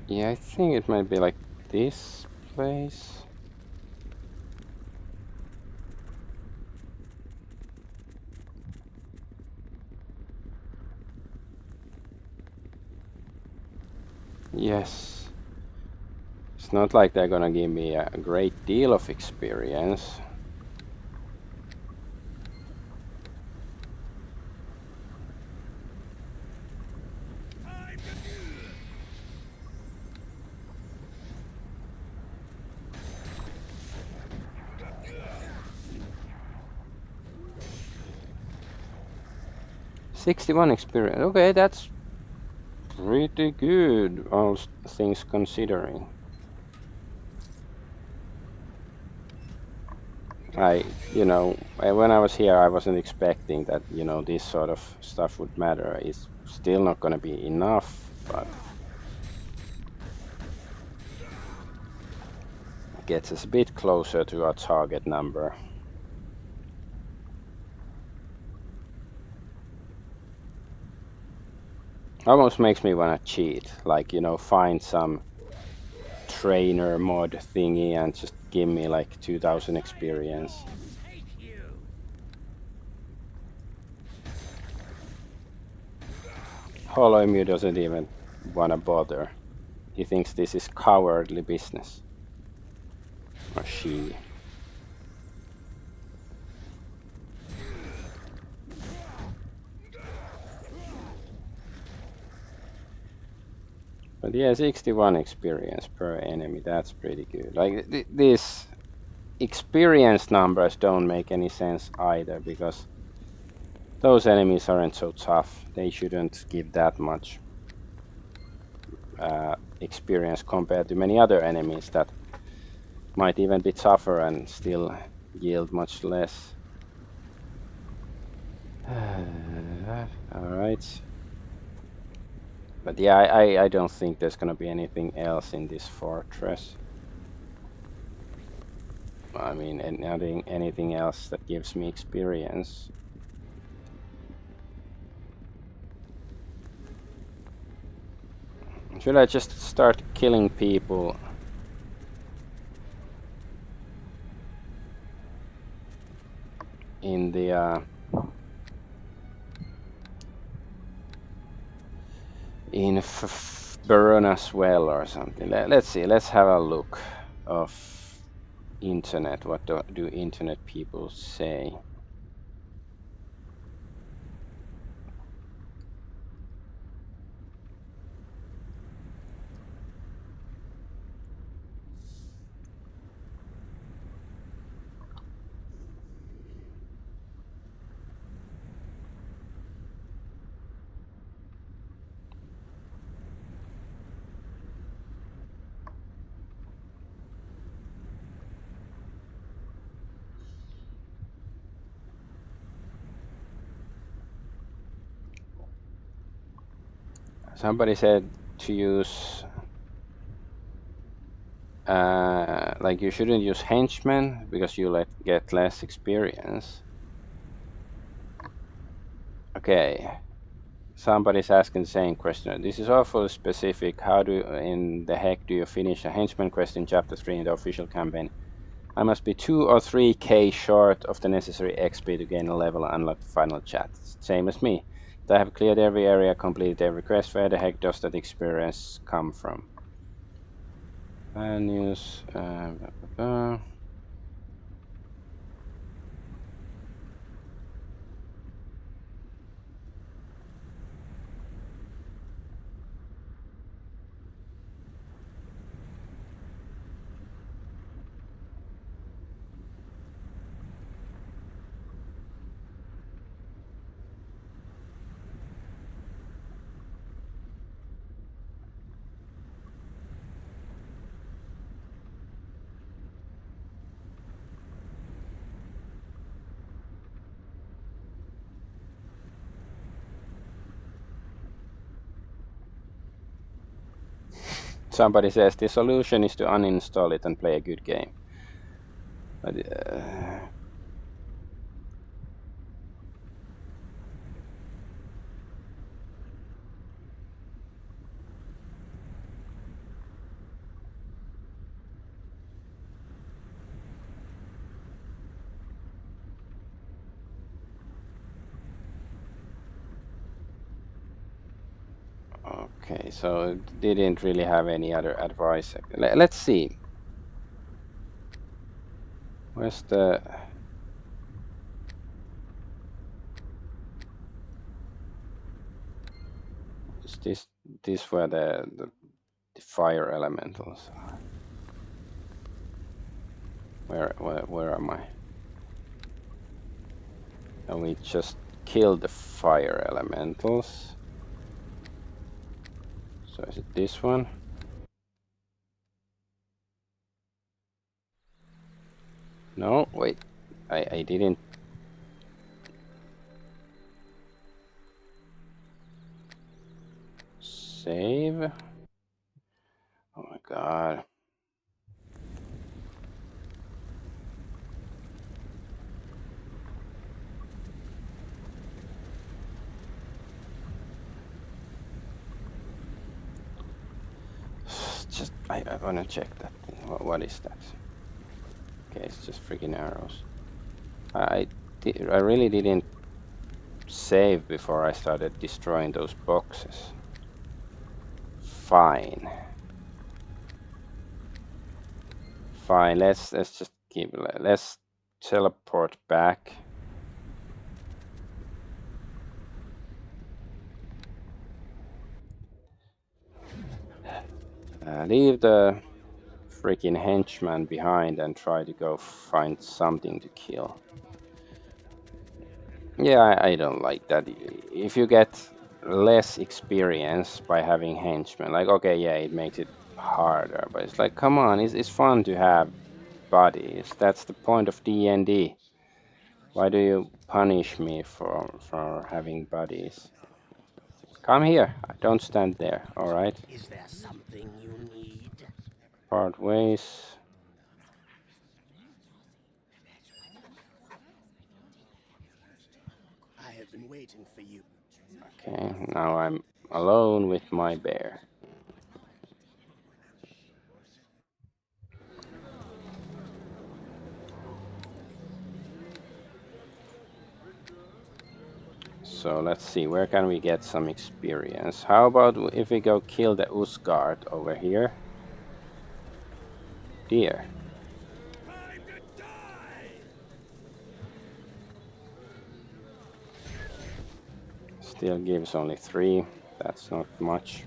[SPEAKER 1] Yeah, I think it might be like this place. Yes. It's not like they're gonna give me a great deal of experience. $61 experience. Okay, that's pretty good, all things considering. When I was here, I wasn't expecting that, this sort of stuff would matter. It's still not gonna be enough, but it gets us a bit closer to our target number. Almost makes me want to cheat, like, find some trainer mod thingy and just give me like 2000 experience. Holoemu doesn't even want to bother. He thinks this is cowardly business. Or she. But yeah, 61 experience per enemy, that's pretty good. Like, these experience numbers don't make any sense either, because those enemies aren't so tough. They shouldn't give that much experience compared to many other enemies that might even be tougher and still yield much less. Alright. But yeah, I don't think there's gonna be anything else in this fortress. I mean, anything else that gives me experience. Should I just start killing people? In the in Barona's Well or something. Let's see. Let's have a look of internet. What do internet people say? Somebody said to use like you shouldn't use henchmen because you get less experience. Okay. Somebody's asking the same question. This is awfully specific. How in the heck do you finish a henchman quest in Chapter 3 in the official campaign? I must be 2 or 3k short of the necessary XP to gain a level and unlock the final chat. Same as me. I have cleared every area, completed every quest. Where the heck does that experience come from? News. Somebody says the solution is to uninstall it and play a good game. But, okay, so it didn't really have any other advice. Let's see. Where's the... Is this where the fire elementals are? Where am I? And we just killed the fire elementals. So is it this one? No, wait. I didn't. Save. Oh my god. Just I wanna check that thing. What is that? Okay, it's just freaking arrows. I really didn't save before I started destroying those boxes. Fine. Fine, let's just let's teleport back. Leave the freaking henchman behind and try to go find something to kill. Yeah, I don't like that. If you get less experience by having henchmen, like, okay, yeah, it makes it harder, but it's like, come on, it's fun to have buddies. That's the point of D&D. Why do you punish me for having buddies? Come here. Don't stand there, alright?
[SPEAKER 2] Is there something you need?
[SPEAKER 1] Part ways.
[SPEAKER 2] I have been waiting for you.
[SPEAKER 1] Okay, now I'm alone with my bear. So let's see, where can we get some experience? How about if we go kill the Usgard over here? Deer. Still gives only 3. That's not much.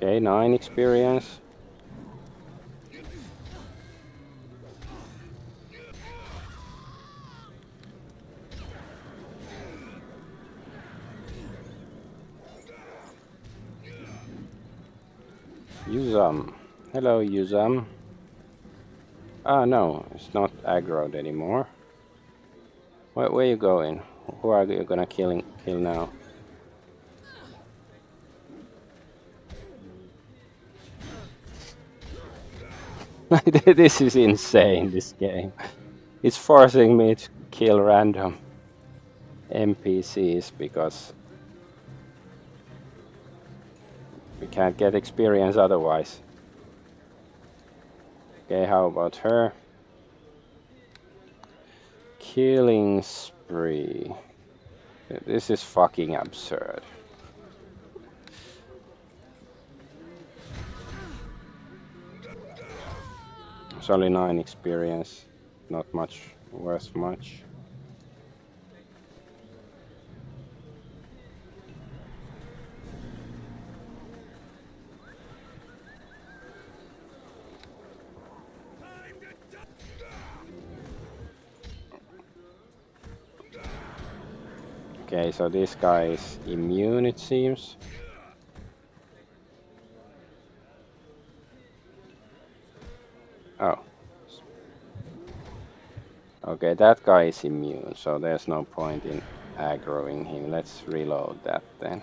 [SPEAKER 1] Okay, 9 experience. Yuzam. Hello, Yuzam. Ah, no, it's not aggroed anymore. Where you going? Who are you gonna kill now? This is insane, this game. It's forcing me to kill random NPCs because we can't get experience otherwise. Okay, how about her? Killing spree. This is fucking absurd. It's only 9 experience. Not much worth much. Okay, so this guy is immune, it seems. Oh. Okay, that guy is immune, so there's no point in aggroing him. Let's reload that then.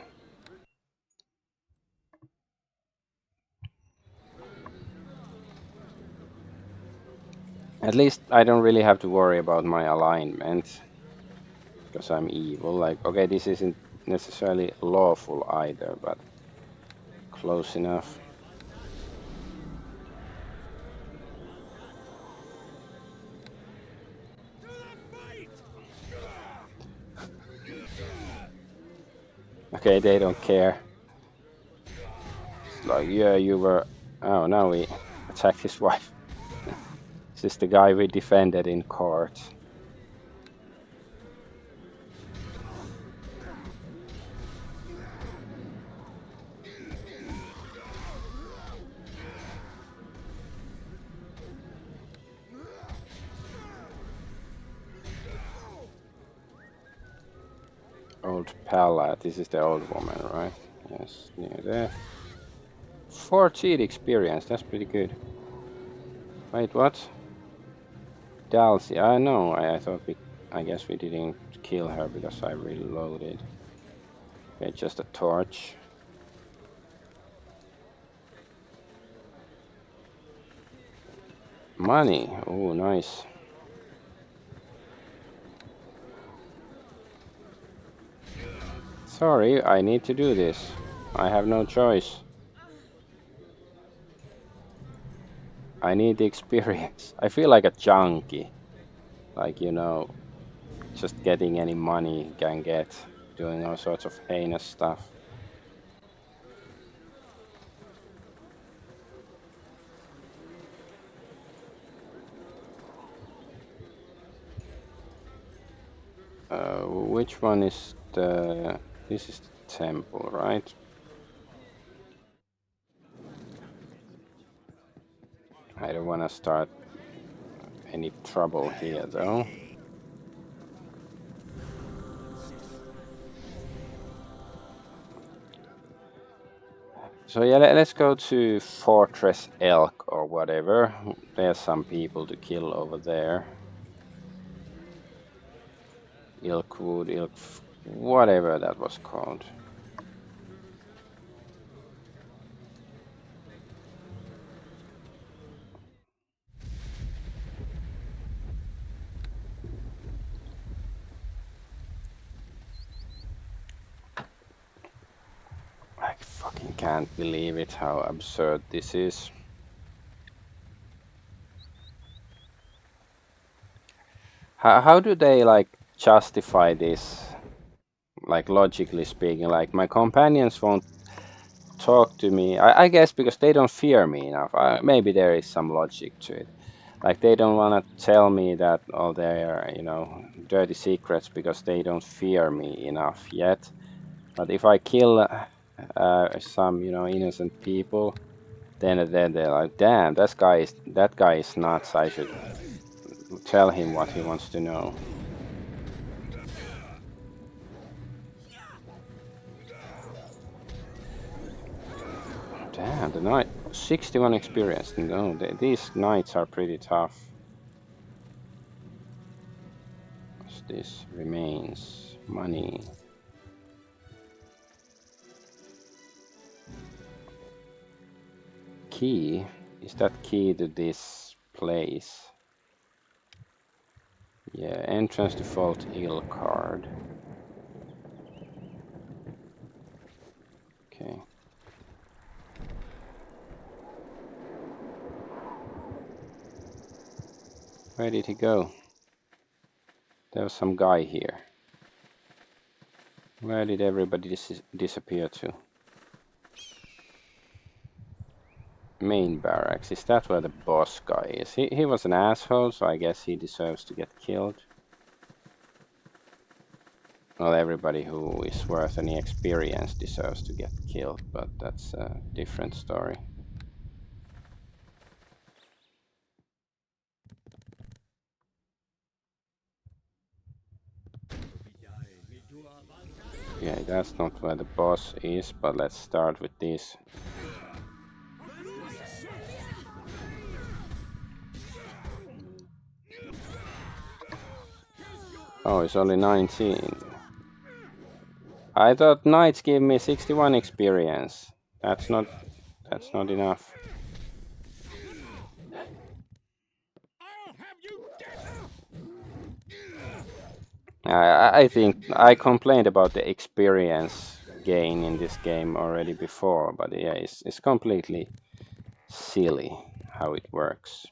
[SPEAKER 1] At least I don't really have to worry about my alignment. Because I'm evil. Like, okay, this isn't necessarily lawful either, but close enough. Okay, they don't care. It's like, yeah, you were... Oh, now we attack his wife. This is the guy we defended in court. Old Palla, this is the old woman, right? Yes, near there. 14 experience, that's pretty good. Wait, what? Dalsy, I know, I thought I guess we didn't kill her because I reloaded. Okay, just a torch. Money, oh nice. Sorry, I need to do this. I have no choice. I need the experience. I feel like a junkie. Like, you know, just getting any money can get, doing all sorts of heinous stuff. Which one is the... This is the temple, right? I don't want to start any trouble here, though. So yeah, let's go to Fortress Elk or whatever. There's some people to kill over there. Ilkwood, whatever that was called. I fucking can't believe it, how absurd this is. How do they like justify this? Like logically speaking, like my companions won't talk to me. I guess because they don't fear me enough. Maybe there is some logic to it. Like they don't want to tell me that all their, you know, dirty secrets because they don't fear me enough yet. But if I kill some, you know, innocent people, then they're like, damn, that guy is nuts. I should tell him what he wants to know. Damn, the knight, 61 experience. No, these knights are pretty tough. this? Remains. Money. Key? Is that key to this place? Yeah, entrance to Vault Ill card. Okay. Where did he go? There was some guy here. Where did everybody disappear to? Main barracks. Is that where the boss guy is? He was an asshole, so I guess he deserves to get killed. Well, everybody who is worth any experience deserves to get killed, but that's a different story. Okay, that's not where the boss is, but let's start with this. Oh, it's only 19. I thought knights gave me 61 experience. That's not enough. I think I complained about the experience gain in this game already before, but yeah, it's completely silly how it works.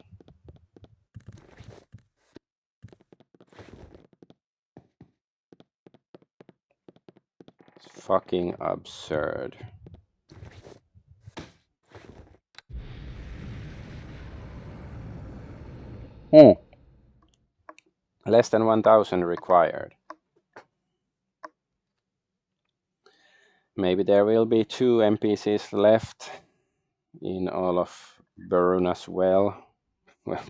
[SPEAKER 1] It's fucking absurd. Less than 1,000 required. Maybe there will be 2 NPCs left in all of Baruna's Well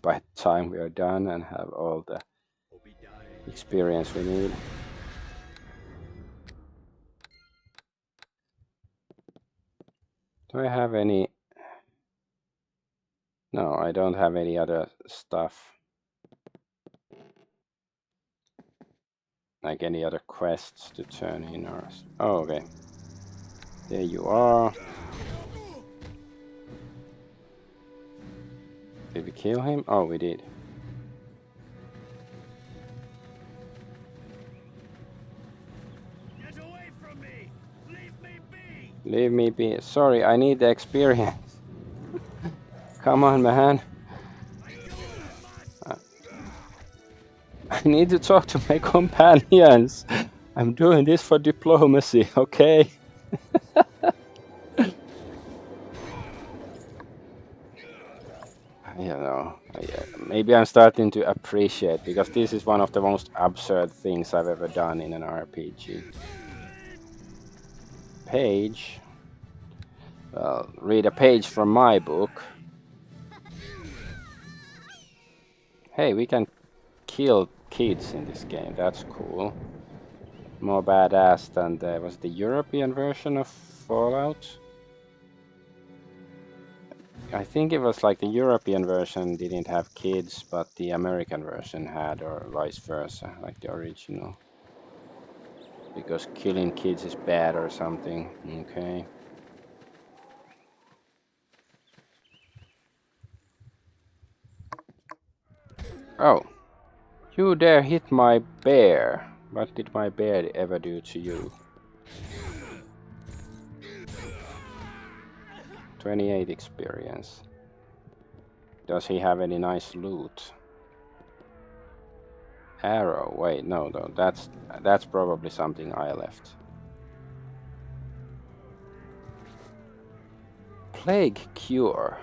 [SPEAKER 1] by the time we are done and have all the experience we need. Do I have any? No, I don't have any other stuff. Like any other quests to turn in or... Oh, okay. There you are. Did we kill him? Oh, we did.
[SPEAKER 2] Get away from me! Leave me be!
[SPEAKER 1] Leave me be. Sorry, I need the experience. Come on, man. I need to talk to my companions. I'm doing this for diplomacy, okay? You know, maybe I'm starting to appreciate, because this is one of the most absurd things I've ever done in an RPG. Page. Well, read a page from my book. Hey, we can kill kids in this game. That's cool. More badass than the European version of Fallout. I think it was like the European version didn't have kids, but the American version had, or vice versa, like the original. Because killing kids is bad or something. Okay. Oh. You dare hit my bear. What did my bear ever do to you? 28 experience. Does he have any nice loot? Arrow. Wait, no, that's probably something I left. Plague cure.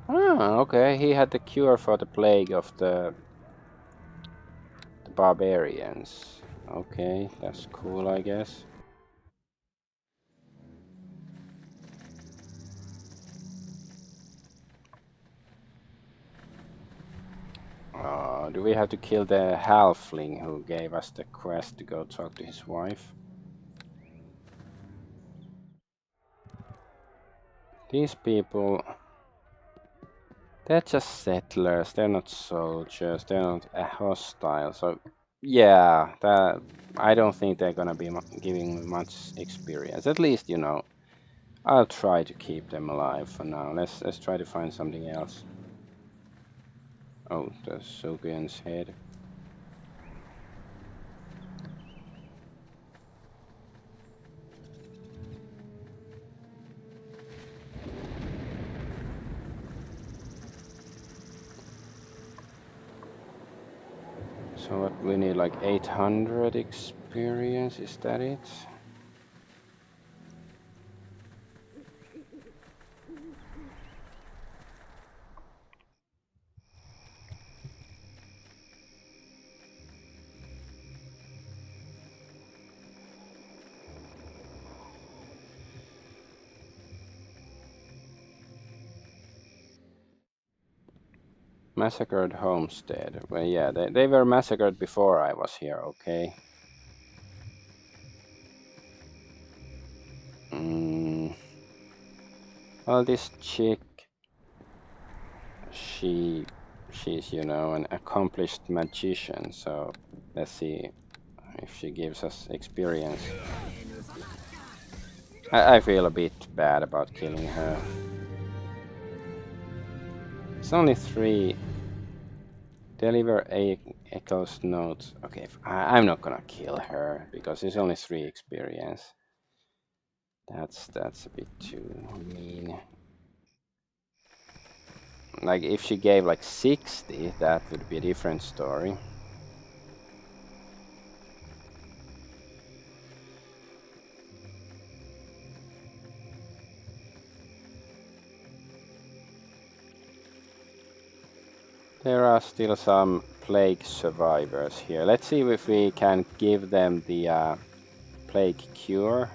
[SPEAKER 1] Ah, okay. He had the cure for the plague of the barbarians. Okay, that's cool, I guess. Do we have to kill the halfling who gave us the quest to go talk to his wife? These people, they're just settlers, they're not soldiers, they're not hostile, so Yeah, that I don't think they're gonna be giving me much experience. At least, you know, I'll try to keep them alive for now. Let's try to find something else. Oh, the Sogian's head. So what we need, like 800 experience, is that it? Massacred homestead. Well, yeah, they were massacred before I was here, okay. Well, this chick, she's, you know, an accomplished magician, so let's see if she gives us experience. I feel a bit bad about killing her. It's only 3. Deliver a echoes note. Okay, I'm not gonna kill her because it's only 3 experience. That's a bit too mean. Like if she gave like 60, that would be a different story. There are still some plague survivors here. Let's see if we can give them the plague cure.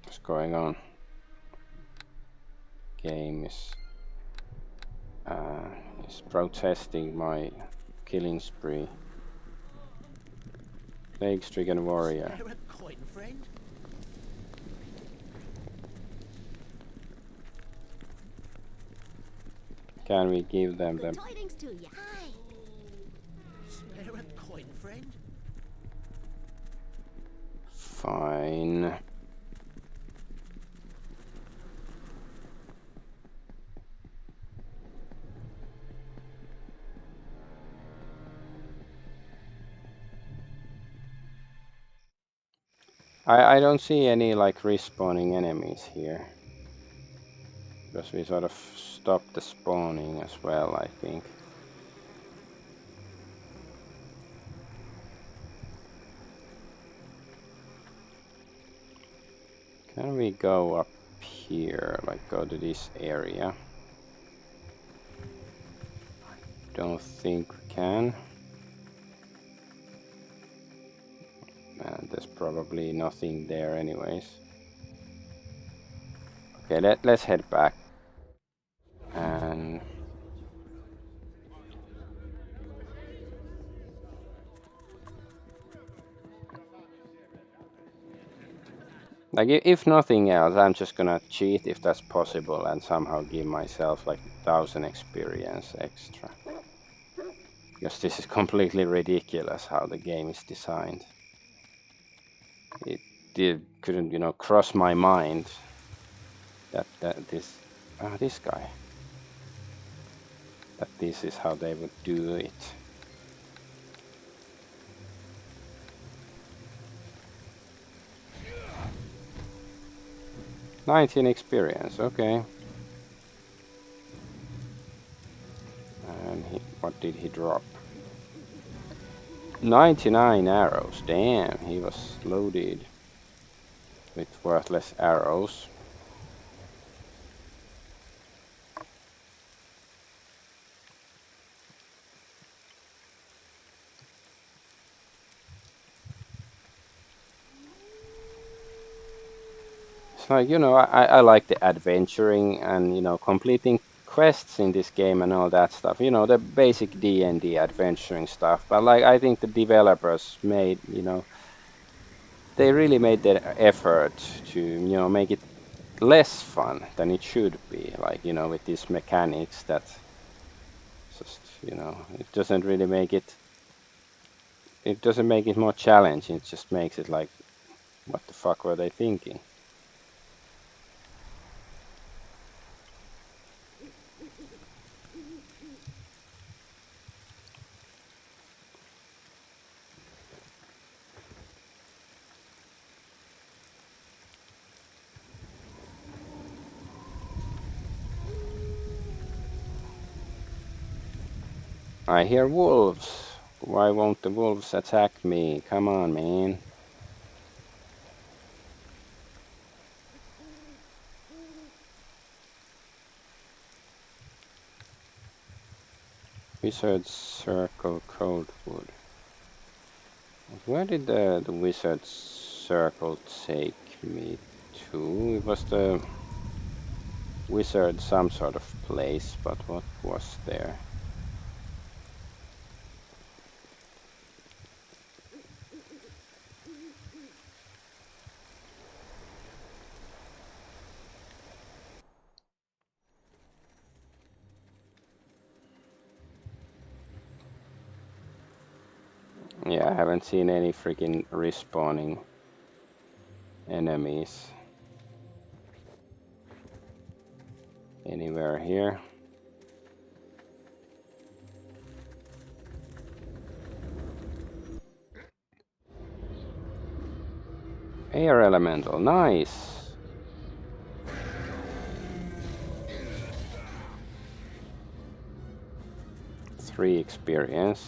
[SPEAKER 1] What's going on? Game is protesting my killing spree. Plague-stricken warrior.
[SPEAKER 2] Spare a coin, friend?
[SPEAKER 1] Can we give them
[SPEAKER 3] Good
[SPEAKER 1] the...
[SPEAKER 3] tidings to you. Aye.
[SPEAKER 2] Spare a coin, friend?
[SPEAKER 1] Fine. I don't see any like respawning enemies here. Because we sort of stopped the spawning as well, I think. Can we go up here, like go to this area? Don't think we can. And there's probably nothing there anyways. Okay, let's head back. And like if nothing else, I'm just gonna cheat if that's possible and somehow give myself like 1000 experience extra. Because this is completely ridiculous how the game is designed. It couldn't, you know, cross my mind that this guy, that this is how they would do it. "19 experience, okay." And what did he drop? 99 arrows. Damn, he was loaded with worthless arrows. It's like, you know, I like the adventuring and, you know, completing quests in this game and all that stuff. You know, the basic D&D adventuring stuff. But like, I think the developers made, you know, they really made the effort to, you know, make it less fun than it should be. Like, you know, with these mechanics that just, you know, it doesn't really make it. It doesn't make it more challenging. It just makes it like, what the fuck were they thinking? I hear wolves. Why won't the wolves attack me? Come on, man. Wizard's Circle Codewood. Where did the Wizard's Circle take me to? It was the wizard some sort of place, but what was there? Yeah, I haven't seen any freaking respawning enemies anywhere here. Air elemental, nice. Three experience.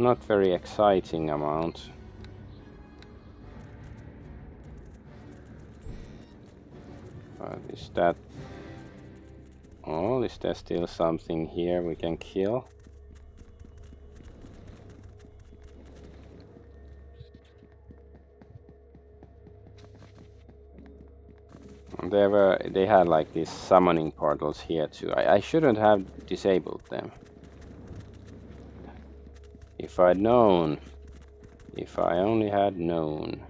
[SPEAKER 1] Not very exciting amount. But is that all? Is there still something here we can kill? They had like these summoning portals here too. I shouldn't have disabled them. If I'd known. If I only had known.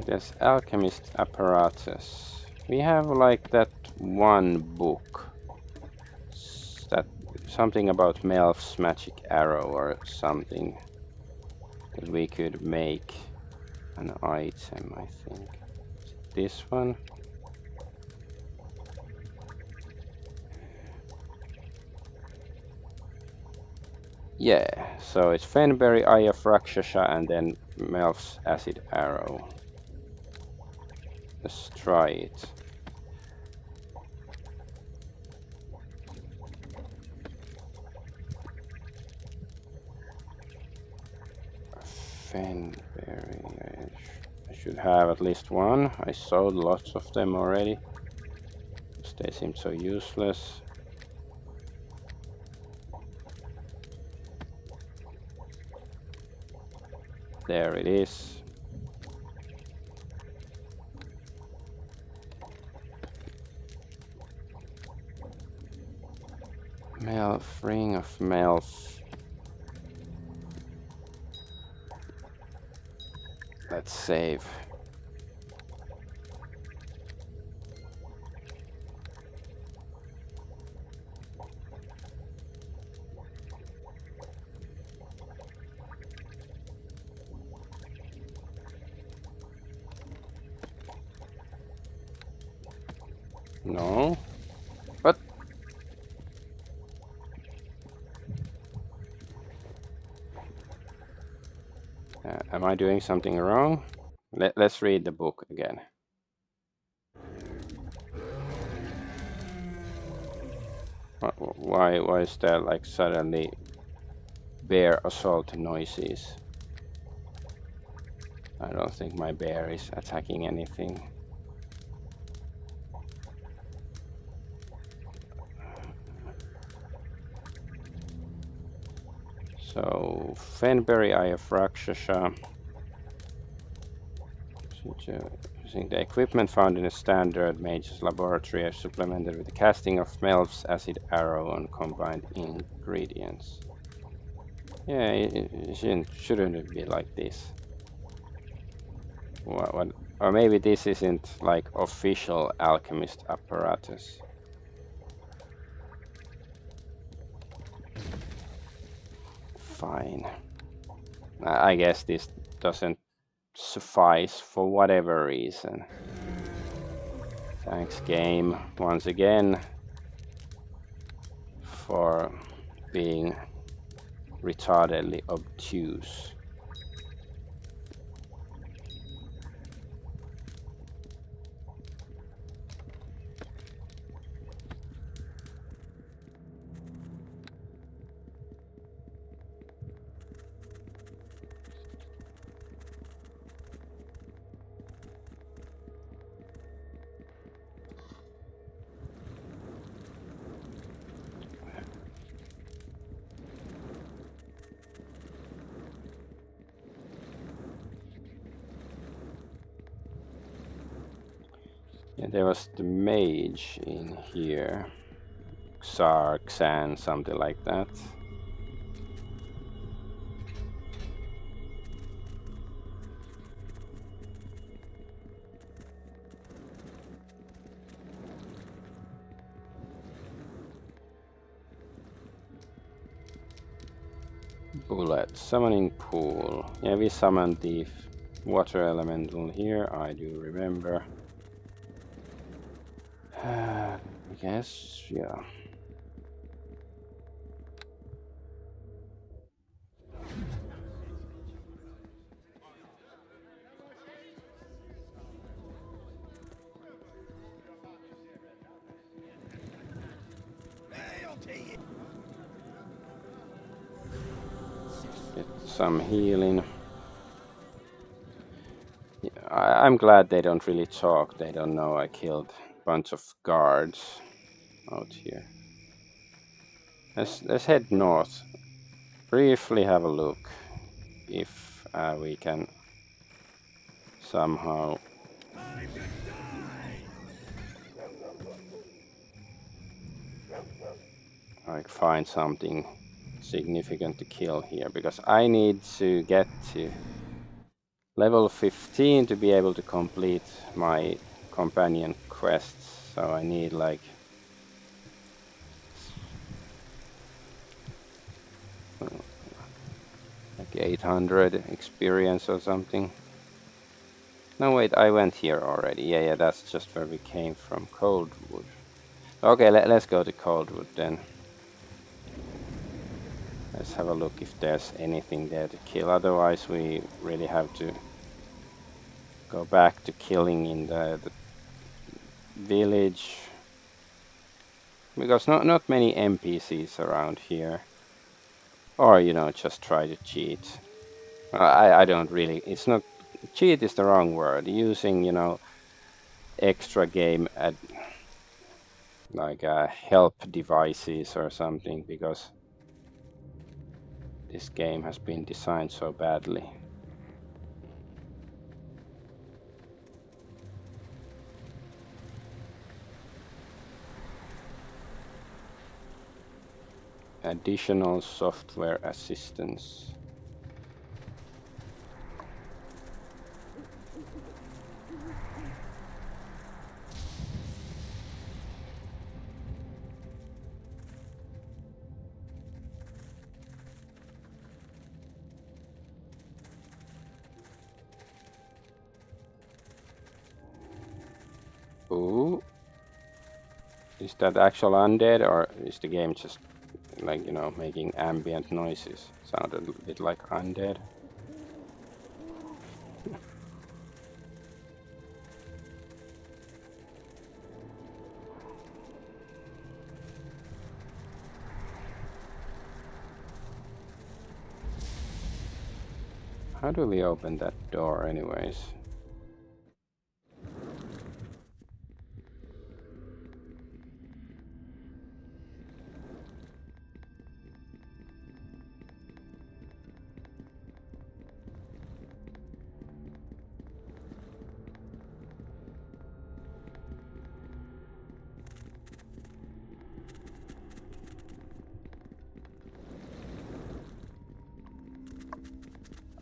[SPEAKER 1] There's alchemist apparatus. We have like that one book. That something about Melf's magic arrow or something. That we could make an item, I think. This one. Yeah, so it's Fenberry, Eye of Rakshasa, and then Melf's acid arrow. Let's try it. Fenberry. I should have at least one. I sold lots of them already. They seem so useless. There it is. Melf, Ring of Melf. Let's save. No. What? Am I doing something wrong? Let's read the book again. Why is there like suddenly bear assault noises? I don't think my bear is attacking anything. So, Fenberry, Eye of Rakshasa. Using the equipment found in a standard mage's laboratory, I supplemented with the casting of Melv's acid arrow on combined ingredients. Yeah, it shouldn't it be like this? What? Or maybe this isn't like official alchemist apparatus. Fine. I guess this doesn't suffice for whatever reason. Thanks, game, once again, for being retardedly obtuse. Yeah, there was the mage in here. Xarxan, something like that. Bullet, summoning pool. Yeah, we summoned the water elemental here, I do remember. I guess, yeah. Get some healing. Yeah, I'm glad they don't really talk. They don't know I killed a bunch of guards out here. Let's head north. Briefly have a look if we can somehow like find something significant to kill here, because I need to get to level 15 to be able to complete my companion quests. So I need like 800 experience or something. No, wait, I went here already. Yeah, that's just where we came from. Coldwood. Okay, let's go to Coldwood then. Let's have a look if there's anything there to kill. Otherwise, we really have to go back to killing in the village. Because not many NPCs around here. Or, you know, just try to cheat. I don't really... It's not... Cheat is the wrong word. Using, you know, extra game like help devices or something, because this game has been designed so badly. Additional software assistance. Ooh. Is that actual undead, or is the game just like, you know, making ambient noises? Sounded a bit like undead. How do we open that door anyways?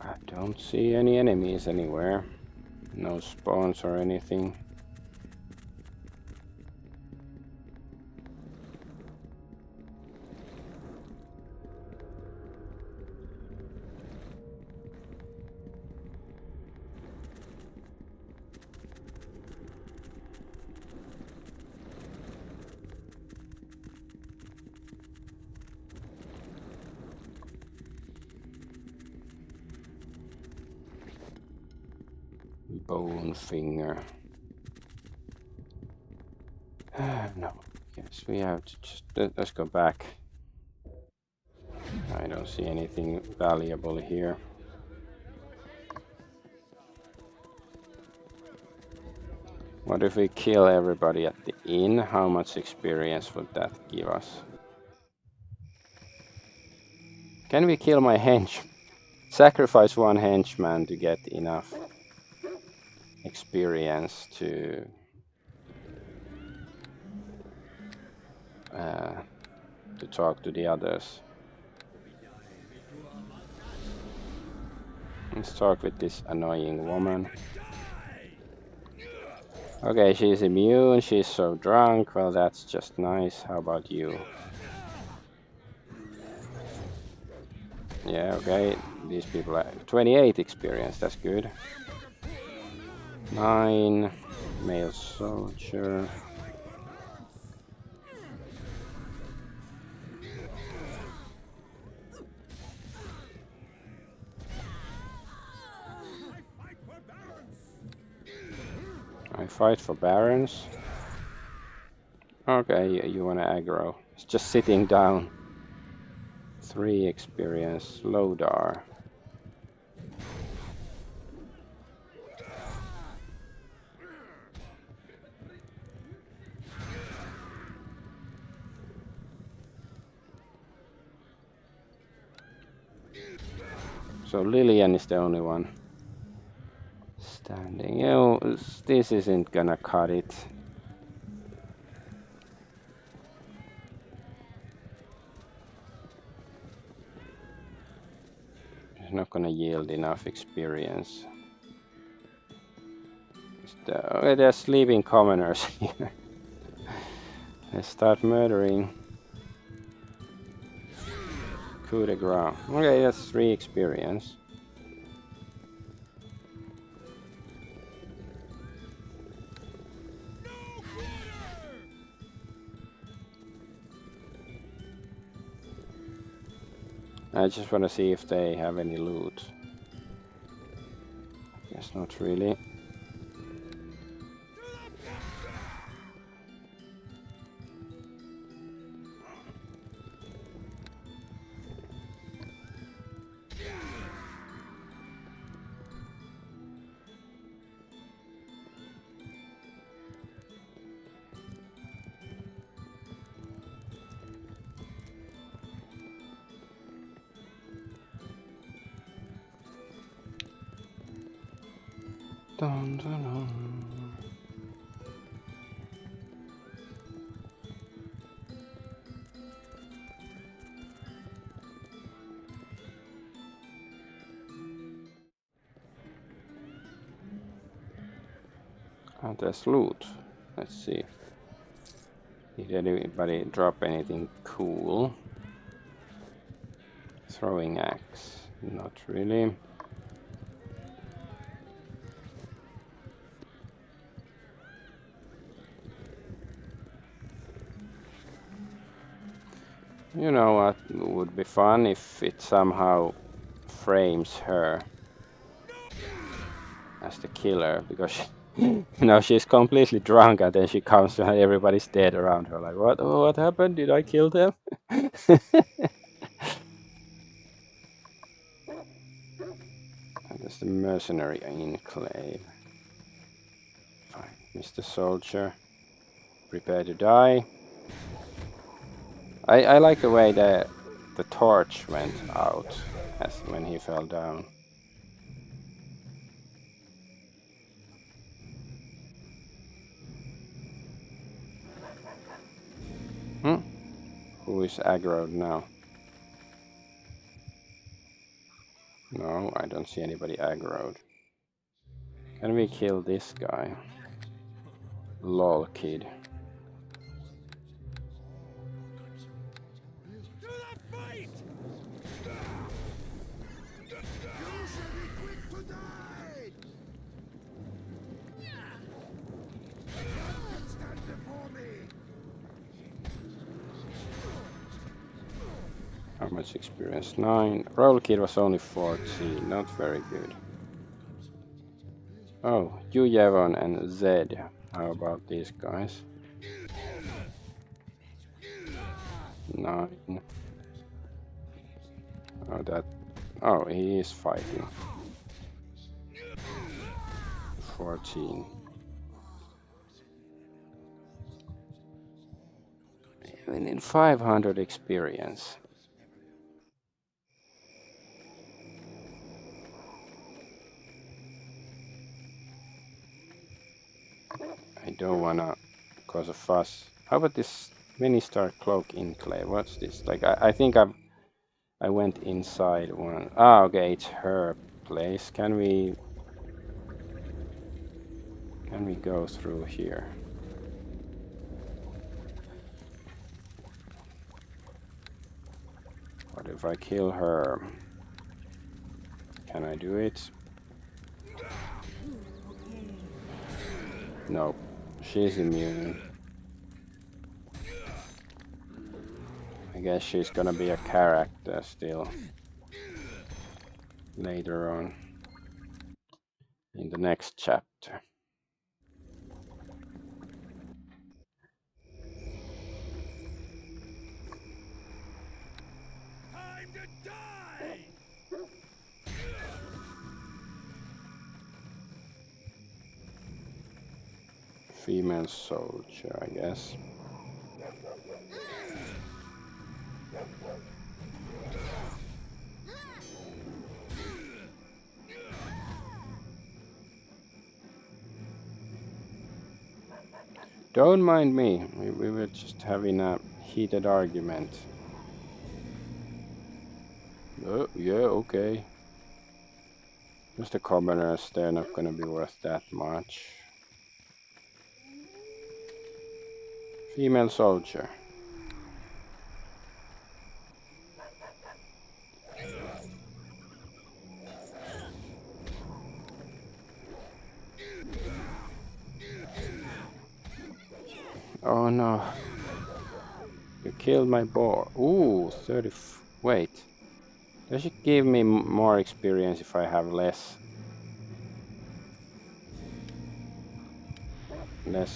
[SPEAKER 1] I don't see any enemies anywhere. No spawns or anything. Bone finger. No. Yes, we have to just let's go back. I don't see anything valuable here. What if we kill everybody at the inn? How much experience would that give us? Can we kill my hench? Sacrifice one henchman to get enough experience to talk to the others. Let's talk with this annoying woman. Okay, she's immune, she's so drunk. Well, that's just nice. How about you? Yeah, okay. These people have 28 experience, that's good. 9 male soldier. I fight for barons. Okay, you wanna aggro. It's just sitting down. 3 experience. Lodar. So Lillian is the only one standing. You know, this isn't gonna cut it. It's not gonna yield enough experience. Okay, there's sleeping commoners here. Let's start murdering. Coup de grace. Okay, that's 3 experience. I just want to see if they have any loot. Guess not really. Dun, dun, dun. Oh, there's loot. Let's see. Did anybody drop anything cool? Throwing axe. Not really. You know what would be fun if it somehow frames her as the killer, because she, you know, she's completely drunk and then she comes and everybody's dead around her. Like, what? Oh, what happened? Did I kill them? That's the mercenary enclave. Fine, Mr. Soldier, prepare to die. I like the way the torch went out as when he fell down. Who is aggroed now? No, I don't see anybody aggroed. Can we kill this guy? Lol, kid. How much experience? 9. Roll kid was only 14. Not very good. Oh, Yevon and Zed. How about these guys? 9. Oh, that. Oh, he is fighting. 14. We need 500 experience. I don't wanna cause a fuss. How about this mini-star cloak enclave? What's this? Like, I think I went inside one. Ah, okay, it's her place. Can we go through here? What if I kill her? Can I do it? No, she's immune. I guess she's gonna be a character still later on in the next chapter.
[SPEAKER 4] Time to die!
[SPEAKER 1] Female soldier, I guess. Don't mind me. We were just having a heated argument. Oh, yeah, okay. Just the commoners, they're not gonna be worth that much. Female soldier. Oh no. You killed my boar. Ooh, 30. Wait. Does it give me more experience if I have less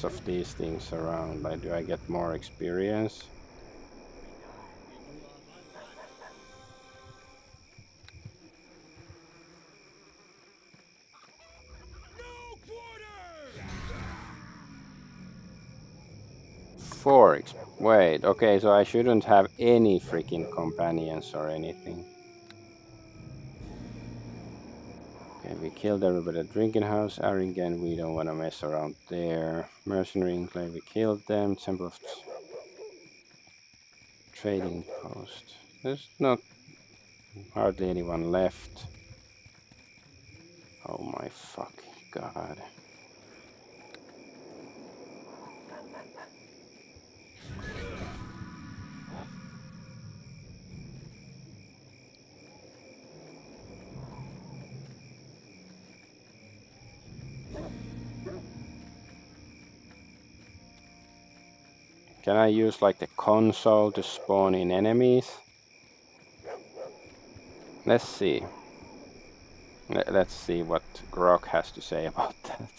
[SPEAKER 1] of these things around? Like, do I get more experience? Wait, okay, so I shouldn't have any freaking companions or anything. Okay, we killed everybody at Drinking House. Arringen, we don't want to mess around there. Mercenary Enclave, we killed them. Temple of Trading Post. There's not hardly anyone left. Oh my fucking god. Can I use like the console to spawn in enemies? Let's see. Let's see what Grok has to say about that.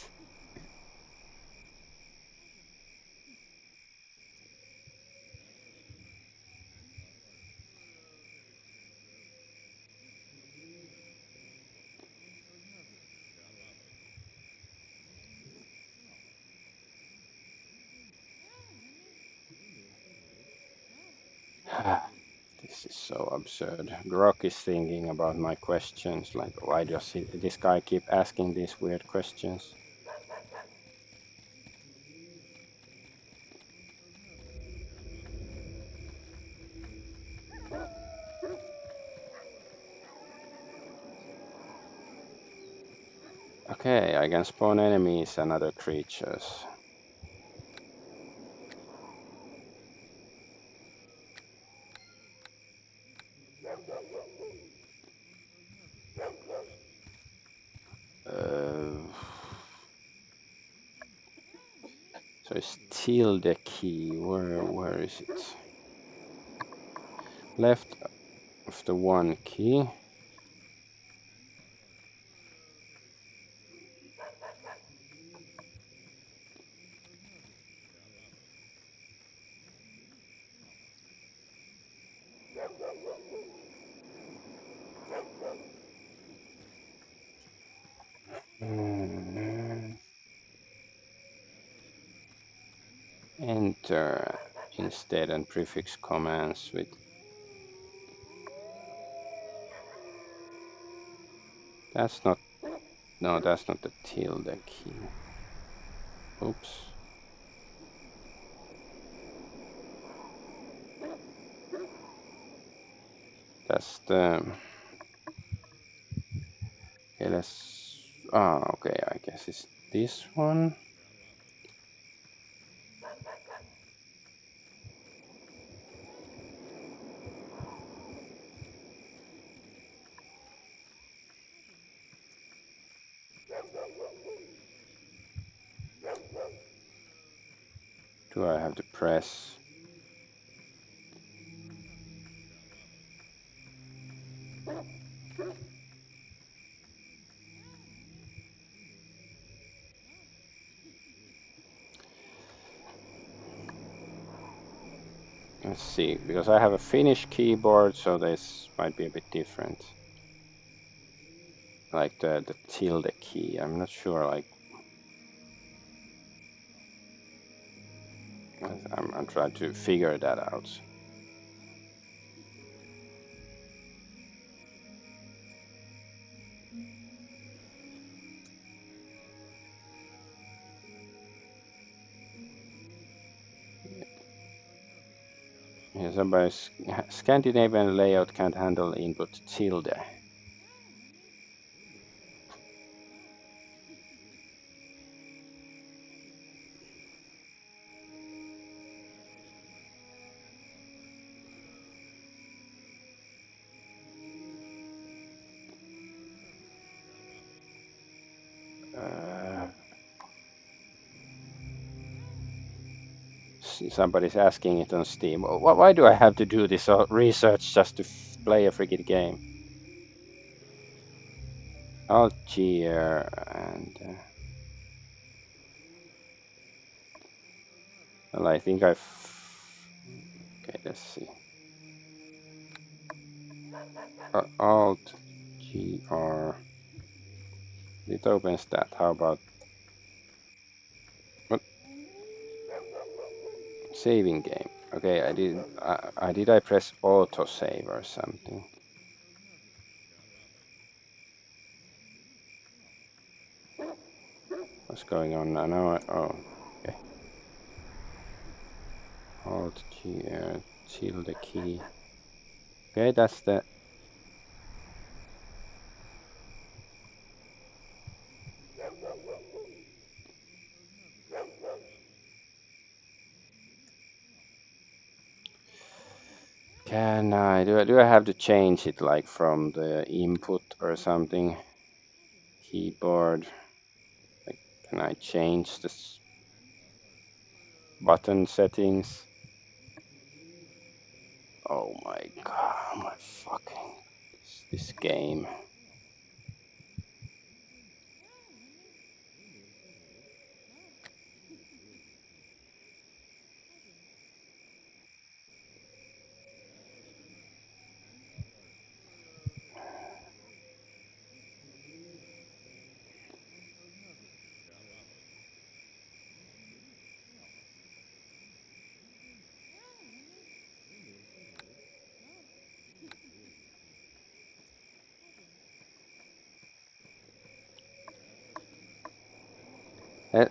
[SPEAKER 1] This is so absurd. Grok is thinking about my questions, like why does this guy keep asking these weird questions? Okay, I can spawn enemies and other creatures. So it's tilde key. Where is it? Left of the one key. Enter instead and prefix commands with. That's not. No, that's not the tilde key. Oops. That's the. Okay, let's. Okay. I guess it's this one. Do I have to press? Let's see, because I have a Finnish keyboard, so this might be a bit different. Like the tilde key, I'm not sure. Like, I'm trying to figure that out. Yeah, somebody's Scandinavian layout can't handle input tilde. Somebody's asking it on Steam. Why do I have to do this research just to play a freaking game? Alt G and well, I think I've. Okay, let's see. Alt GR. It opens that. How about what? Saving game. Okay, I did. I press auto save or something? What's going on now? Oh, okay. Alt GR tilde key. Okay, that's the. Can I do I have to change it like from the input or something? Keyboard. Like, can I change this button settings? Oh my god, my fucking this game.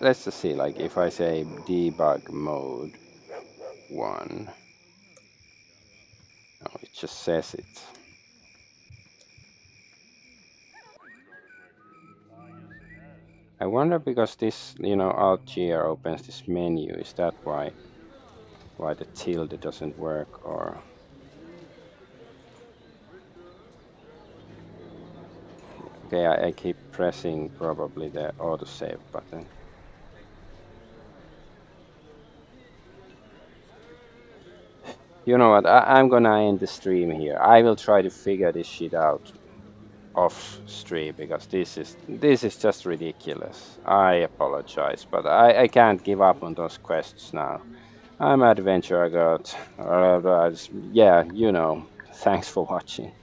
[SPEAKER 1] Let's just see, like if I say debug mode 1. Oh, it just says it. I wonder because this, Alt Gear opens this menu. Is that why the tilde doesn't work, or? Okay, I keep pressing probably the autosave button. You know what? I'm gonna end the stream here. I will try to figure this shit out off stream because this is just ridiculous. I apologize, but I can't give up on those quests now. I'm Adventure God. Yeah, Thanks for watching.